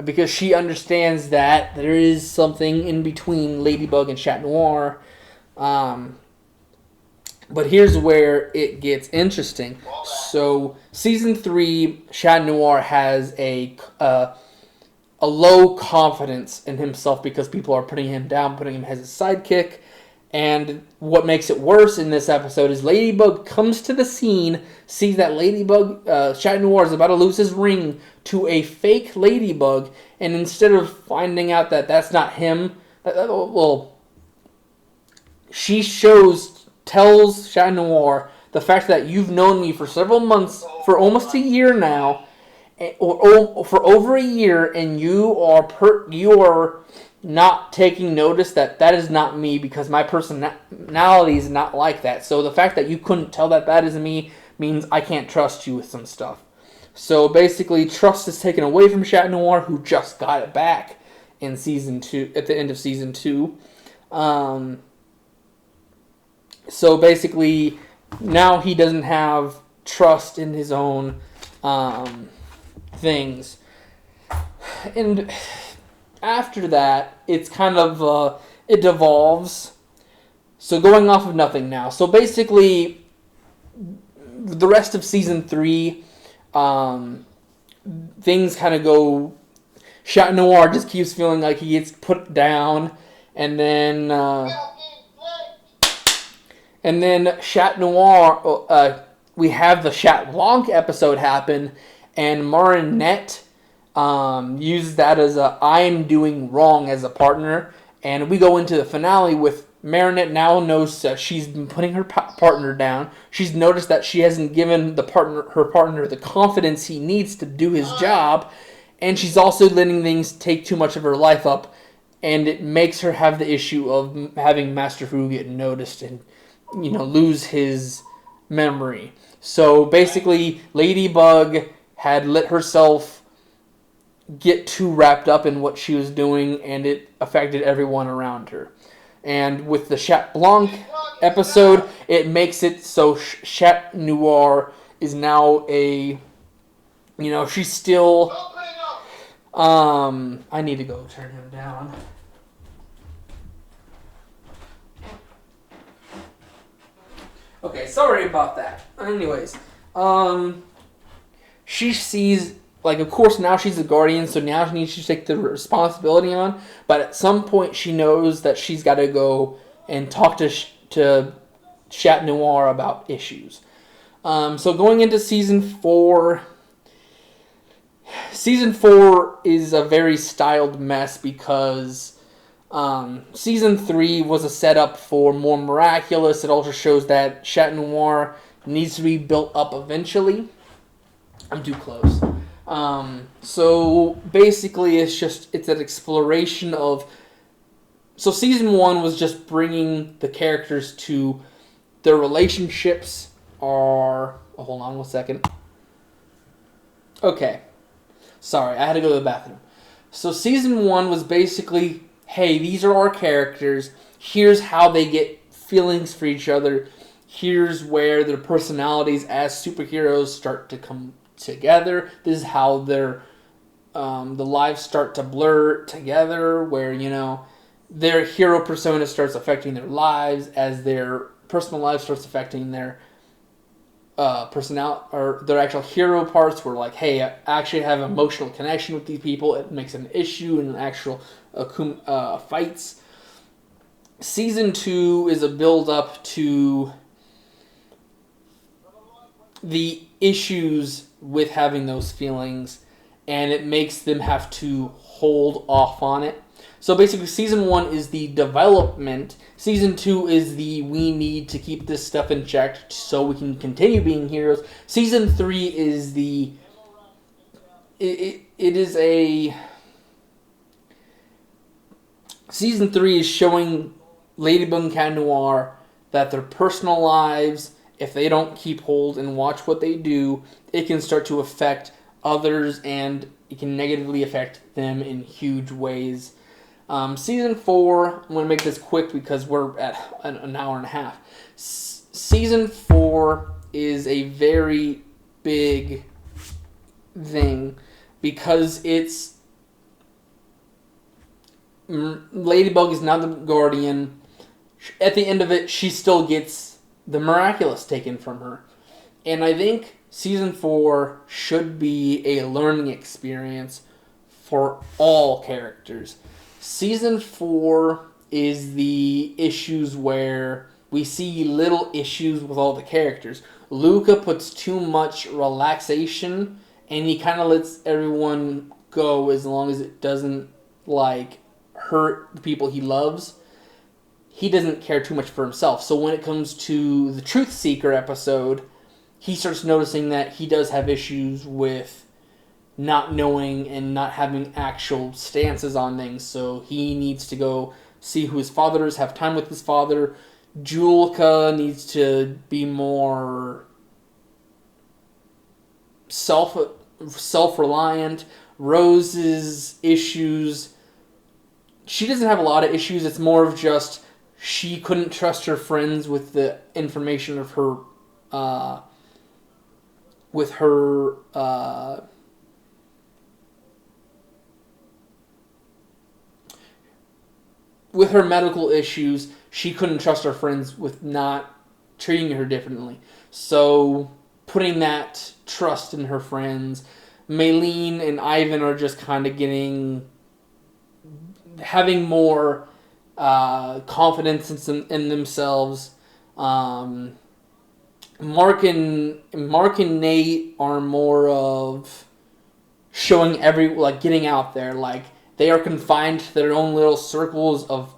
because she understands that there is something in between Ladybug and Chat Noir. But here's where it gets interesting. So season 3, Chat Noir has a low confidence in himself because people are putting him down, putting him as a sidekick. And what makes it worse in this episode is Ladybug comes to the scene, sees that Chat Noir is about to lose his ring to a fake Ladybug, and instead of finding out that that's not him, she tells Chat Noir the fact that you've known me for several months, for almost a year now, or for over a year, and you are not taking notice that is not me, because my personality is not like that. So the fact that you couldn't tell that is me means I can't trust you with some stuff. So basically, trust is taken away from Chat Noir, who just got it back in season 2, at the end of season 2. So basically, now he doesn't have trust in his own things. And after that, it's kind of, it devolves. So going off of nothing now. So basically, the rest of season 3, things kind of go, Chat Noir just keeps feeling like he gets put down, and then Chat Noir, we have the Chat Blanc episode happen, and Marinette uses that as I'm doing wrong as a partner, and we go into the finale with Marinette now knows that she's been putting her partner down. She's noticed that she hasn't given her partner the confidence he needs to do his job, and she's also letting things take too much of her life up, and it makes her have the issue of having Master Fu get noticed and lose his memory. So basically, Ladybug had let herself get too wrapped up in what she was doing, and it affected everyone around her. And with the Chat Blanc episode, it makes it so Chat Noir is now a, she's still, I need to go turn him down. Okay, sorry about that. Anyways, she sees, like, of course now she's a guardian, so now she needs to take the responsibility on. But at some point, she knows that she's got to go and talk to Chat Noir about issues. So going into season 4 is a very styled mess because season 3 was a setup for more Miraculous. It also shows that Chat Noir needs to be built up eventually. I'm too close. So basically it's an exploration of... So season 1 was just bringing the characters to their relationships are... Oh, hold on 1 second. Okay. Sorry, I had to go to the bathroom. So season 1 was basically, hey, these are our characters. Here's how they get feelings for each other. Here's where their personalities as superheroes start to come together. This is how their the lives start to blur together, where their hero persona starts affecting their lives as their personal life starts affecting their or their actual hero parts. Where, like, hey, I actually have emotional connection with these people. It makes an issue in actual fights. Season 2 is a build up to the issues with having those feelings, and it makes them have to hold off on it. So basically, season 1 is the development. Season 2 is the we need to keep this stuff in check so we can continue being heroes. Season 3 is the... It is a... Season 3 is showing Ladybug and Cat Noir that their personal lives, if they don't keep hold and watch what they do, it can start to affect others, and it can negatively affect them in huge ways. Season 4, I'm going to make this quick because we're at an hour and a half. Season 4 is a very big thing because it's... Ladybug is now the guardian. At the end of it, she still gets the Miraculous taken from her. And I think season 4 should be a learning experience for all characters. Season 4 is the issues where we see little issues with all the characters. Luca puts too much relaxation, and he kind of lets everyone go as long as it doesn't, like, hurt the people he loves. He doesn't care too much for himself. So when it comes to the Truth Seeker episode, he starts noticing that he does have issues with not knowing and not having actual stances on things. So he needs to go see who his father is, have time with his father. Julka needs to be more self-reliant. Rose's issues... She doesn't have a lot of issues. It's more of just she couldn't trust her friends with the information of her, with her medical issues. She couldn't trust her friends with not treating her differently. So putting that trust in her friends. Maylene and Ivan are just kind of having more confidence in themselves. Mark and Nate are more of showing getting out there. Like, they are confined to their own little circles of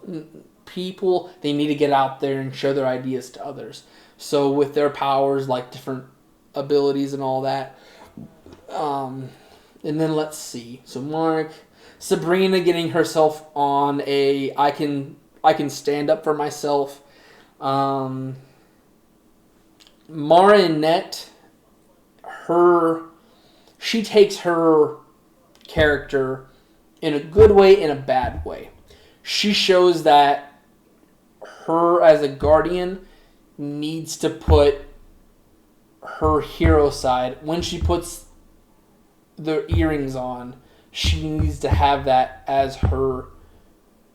people. They need to get out there and show their ideas to others. So with their powers, like different abilities and all that. And then let's see. So Mark... Sabrina getting herself on a I can stand up for myself. Marinette, she takes her character in a good way, in a bad way. She shows that her as a guardian needs to put her hero side. When she puts the earrings on, she needs to have that as her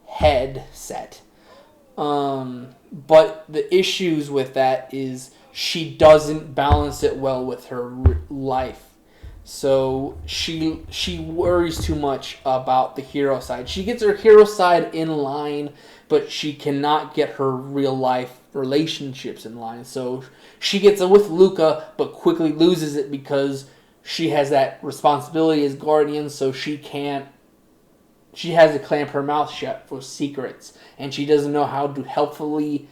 headset. But the issues with that is she doesn't balance it well with her life. So she worries too much about the hero side. She gets her hero side in line, but she cannot get her real life relationships in line. So she gets it with Luca, but quickly loses it because she has that responsibility as guardian, so she has to clamp her mouth shut for secrets, and she doesn't know how to healthfully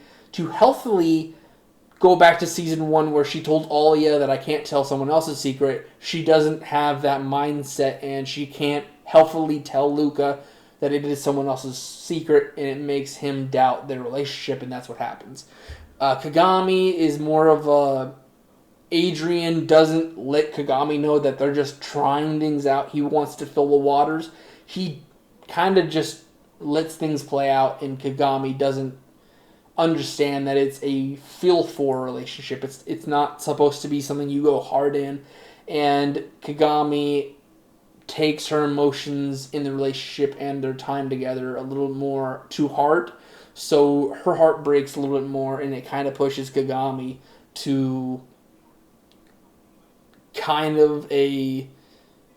go back to season 1 where she told Alia that I can't tell someone else's secret. She doesn't have that mindset, and she can't healthfully tell Luca that it is someone else's secret, and it makes him doubt their relationship, and that's what happens. Kagami is more of a... Adrian doesn't let Kagami know that they're just trying things out. He wants to fill the waters. He kind of just lets things play out, and Kagami doesn't understand that it's a feel-for relationship. It's not supposed to be something you go hard in, and Kagami takes her emotions in the relationship and their time together a little more to heart, so her heart breaks a little bit more, and it kind of pushes Kagami to kind of a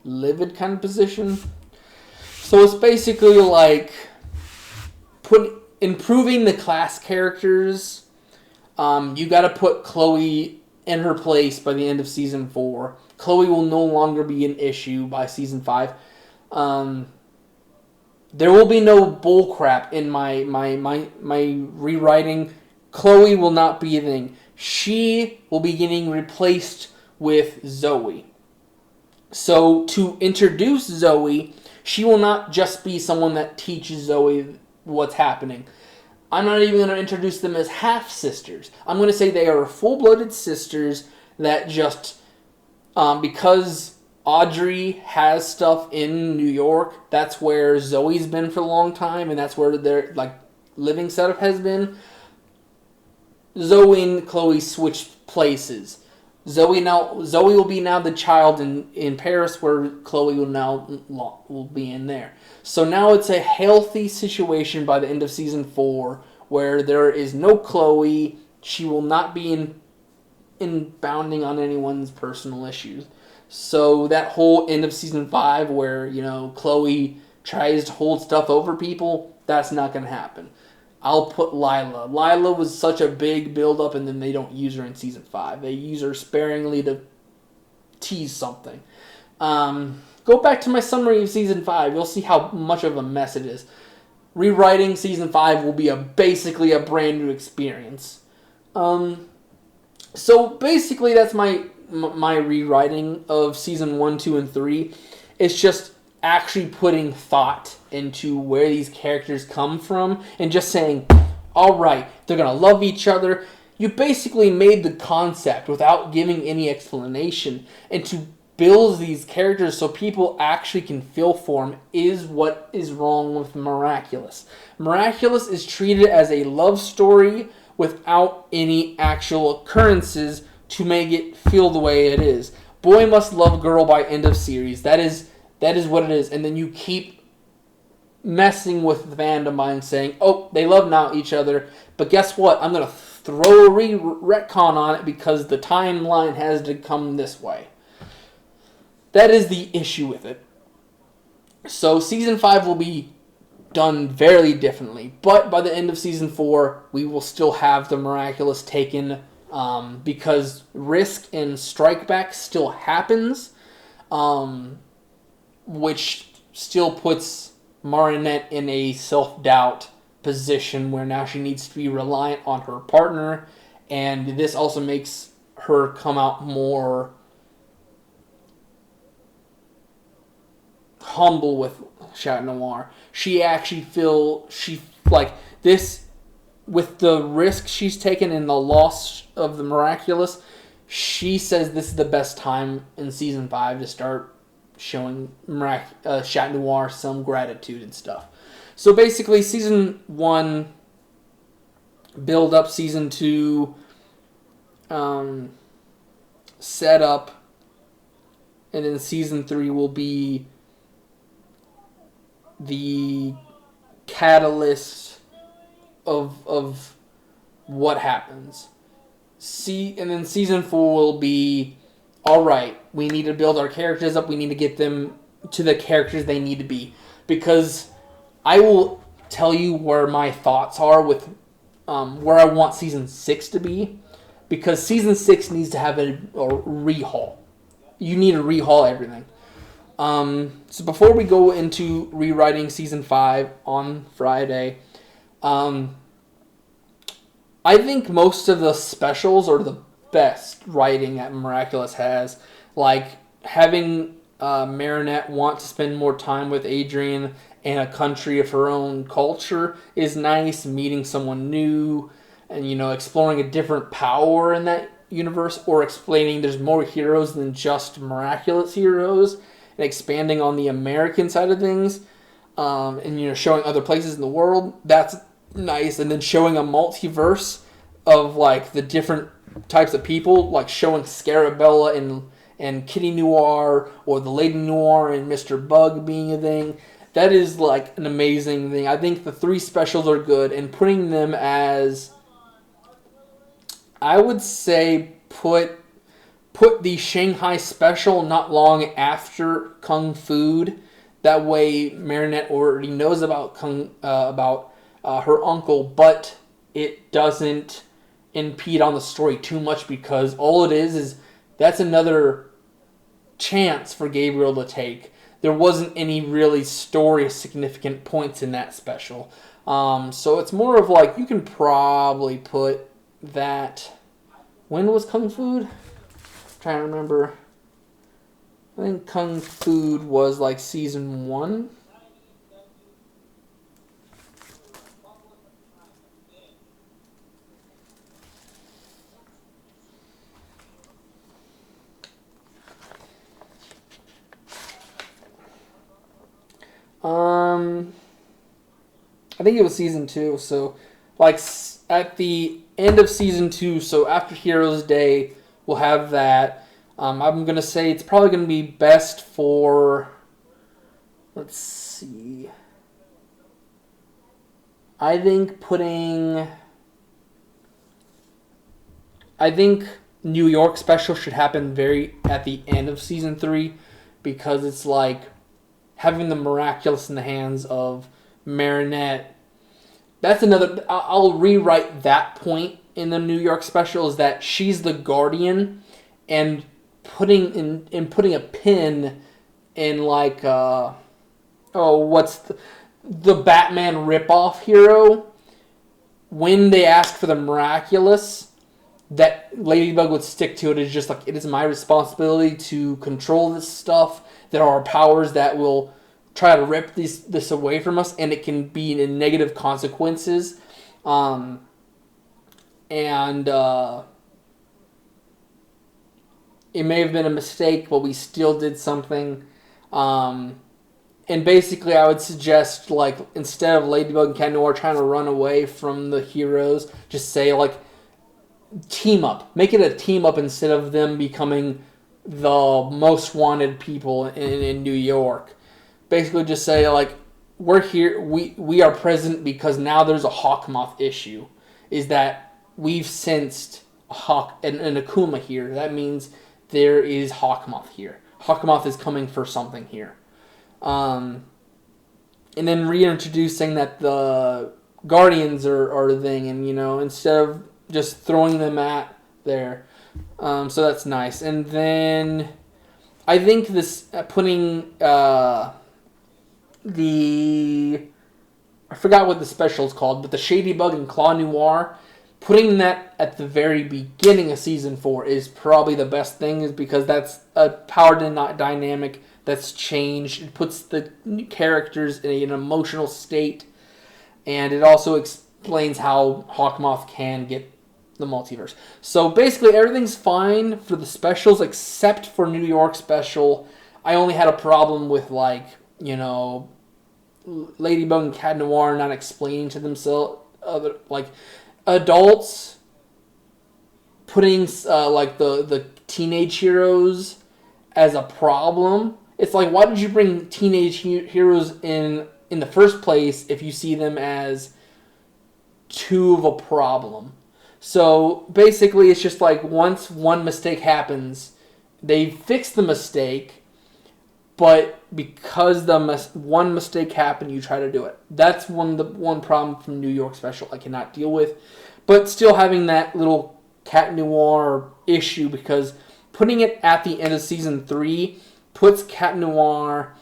livid kind of position. So it's basically like improving the class characters. You got to put Chloe in her place by the end of season 4. Chloe will no longer be an issue by season 5. There will be no bullcrap in my rewriting. Chloe will not be a thing. She will be getting replaced with Zoe. So to introduce Zoe, she will not just be someone that teaches Zoe what's happening. I'm not even going to introduce them as half-sisters. I'm going to say they are full-blooded sisters that just, because Audrey has stuff in New York, that's where Zoe's been for a long time, and that's where their living setup has been. Zoe and Chloe switched places. Zoe will be now the child in Paris, where Chloe will be in there. So now it's a healthy situation by the end of season 4, where there is no Chloe. She will not be bounding on anyone's personal issues. So that whole end of season 5, where Chloe tries to hold stuff over people, that's not going to happen. I'll put Lila. Lila was such a big build-up, and then they don't use her in season 5. They use her sparingly to tease something. Go back to my summary of season 5. You'll see how much of a mess it is. Rewriting season 5 will be basically a brand new experience. So basically, that's my rewriting of season 1, 2, and 3. It's just actually putting thought into where these characters come from and just saying, all right, they're going to love each other. You basically made the concept without giving any explanation, and to build these characters so people actually can feel for them is what is wrong with Miraculous. Miraculous is treated as a love story without any actual occurrences to make it feel the way it is. Boy must love girl by end of series. That is what it is. And then you keep messing with the fandom by saying, oh, they love now each other, but guess what? I'm going to throw a retcon on it because the timeline has to come this way. That is the issue with it. So season 5 will be done very differently, but by the end of season 4, we will still have the Miraculous taken, because risk and strike back still happens, which still puts Marinette in a self-doubt position where now she needs to be reliant on her partner, and this also makes her come out more humble with Chat Noir. She actually this, with the risk she's taken in the loss of the Miraculous, she says this is the best time in season 5 to start showing Chat Noir some gratitude and stuff. So basically, season 1 build up, season 2 set up, and then season 3 will be the catalyst of what happens. And then season 4 will be, all right, we need to build our characters up. We need to get them to the characters they need to be. Because I will tell you where my thoughts are with where I want season 6 to be. Because season 6 needs to have a rehaul. You need to rehaul everything. So before we go into rewriting season 5 on Friday, I think most of the specials are the best writing that Miraculous has. Like having Marinette want to spend more time with Adrian and a country of her own culture is nice. Meeting someone new and, exploring a different power in that universe, or explaining there's more heroes than just Miraculous heroes, and expanding on the American side of things, and showing other places in the world. That's nice. And then showing a multiverse of like the different types of people, like showing Scarabella and Kitty Noir, or the Lady Noir and Mr. Bug being a thing. That is like an amazing thing. I think the 3 specials are good, and putting them as, I would say, put the Shanghai special not long after Kung Food. That way Marinette already knows about her uncle, but it doesn't impede on the story too much, because all it is that's another chance for Gabriel to take. There wasn't any really story significant points in that special. So it's more of like, you can probably put that... When was Kung Food? I'm trying to remember. I think Kung Food was like season 1. I think it was season 2. So, like at the end of season 2, so after Heroes Day, we'll have that. I'm gonna say it's probably gonna be best for. Let's see. I think New York special should happen very at the end of season 3, because it's like having the Miraculous in the hands of Marinette. That's another... I'll rewrite that point in the New York special, is that she's the guardian, and putting a pin in like what's the Batman ripoff hero, when they ask for the Miraculous, that Ladybug would stick to it. Is just like, it is my responsibility to control this stuff. There are powers that will try to rip this away from us, and it can be in negative consequences. It may have been a mistake, but we still did something. And basically, I would suggest, like, instead of Ladybug and Cat Noir trying to run away from the heroes, just say, like, team up. Make it a team up instead of them becoming the most wanted people in New York. Basically, just say, like, we're here, we are present because now there's a Hawkmoth issue. Is that we've sensed an Akuma here. That means there is Hawkmoth here. Hawkmoth is coming for something here. And then reintroducing that the Guardians are a thing, and, instead of just throwing them at there. So that's nice. And then I think this putting I forgot what the special is called, but the Shady Bug and Claw Noir, putting that at the very beginning of season 4 is probably the best thing, is because that's a power dynamic that's changed. It puts the characters in an emotional state, and it also explains how Hawkmoth can get the multiverse. So basically, everything's fine for the specials except for New York special. I only had a problem with, like, Ladybug and Cat Noir not explaining to themselves, like, adults putting, like, the teenage heroes as a problem. It's like, why did you bring teenage heroes in the first place if you see them as too of a problem? So basically, it's just like, once one mistake happens, they fix the mistake, but because one mistake happened, you try to do it. That's one problem from New York Special I cannot deal with. But still having that little Cat Noir issue, because putting it at the end of season 3 puts Cat Noir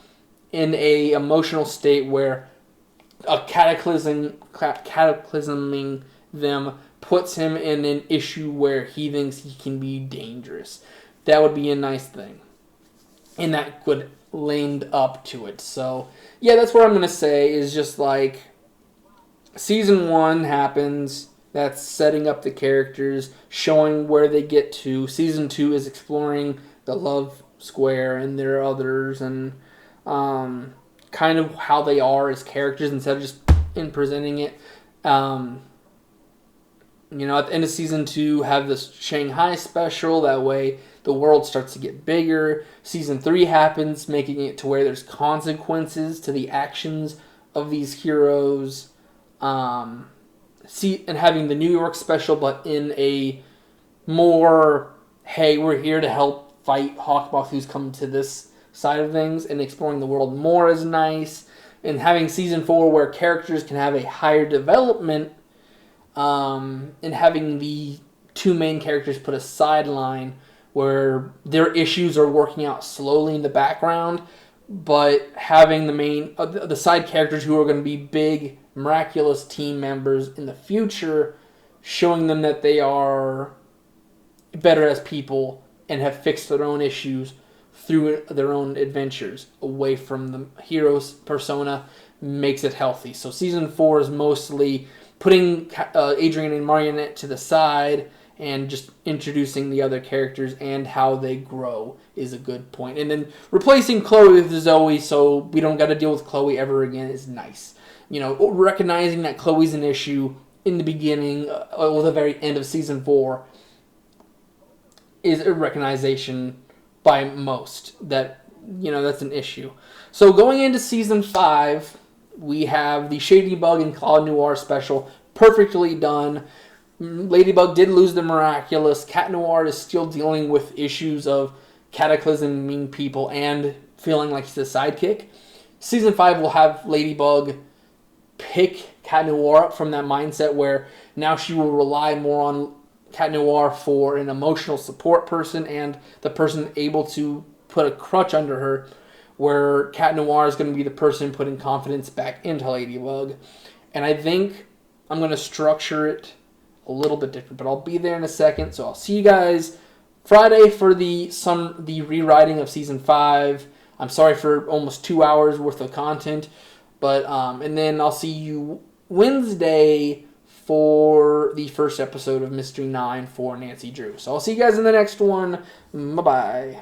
in a emotional state where a cataclysming them puts him in an issue where he thinks he can be dangerous. That would be a nice thing. And that would lend up to it. So, yeah, that's what I'm going to say, is just like, season 1 happens. That's setting up the characters, showing where they get to. Season 2 is exploring the love square and their others, and kind of how they are as characters instead of just in presenting it. At the end of season 2, have this Shanghai special. That way, the world starts to get bigger. Season 3 happens, making it to where there's consequences to the actions of these heroes. And having the New York special, but in a more, hey, we're here to help fight Hawkmoth, who's come to this side of things, and exploring the world more is nice. And having season 4 where characters can have a higher development, and having the two main characters put a sideline where their issues are working out slowly in the background, but having the side characters who are going to be big Miraculous team members in the future, showing them that they are better as people and have fixed their own issues through their own adventures away from the hero's persona, makes it healthy. So season 4 is mostly putting Adrian and Marionette to the side and just introducing the other characters and how they grow is a good point. And then replacing Chloe with Zoe so we don't got to deal with Chloe ever again is nice. Recognizing that Chloe's an issue in the beginning or the very end of season 4 is a recognition by most that, that's an issue. So going into season 5, we have the Shadybug and Claude Noir special, perfectly done. Ladybug did lose the Miraculous. Cat Noir is still dealing with issues of cataclysming people and feeling like he's a sidekick. Season 5 will have Ladybug pick Cat Noir up from that mindset where now she will rely more on Cat Noir for an emotional support person and the person able to put a crutch under her, where Cat Noir is going to be the person putting confidence back into Ladybug. And I think I'm going to structure it a little bit different, but I'll be there in a second. So I'll see you guys Friday for the rewriting of season 5. I'm sorry for almost 2 hours worth of content, but and then I'll see you Wednesday for the first episode of Mystery 9 for Nancy Drew. So I'll see you guys in the next one. Bye-bye.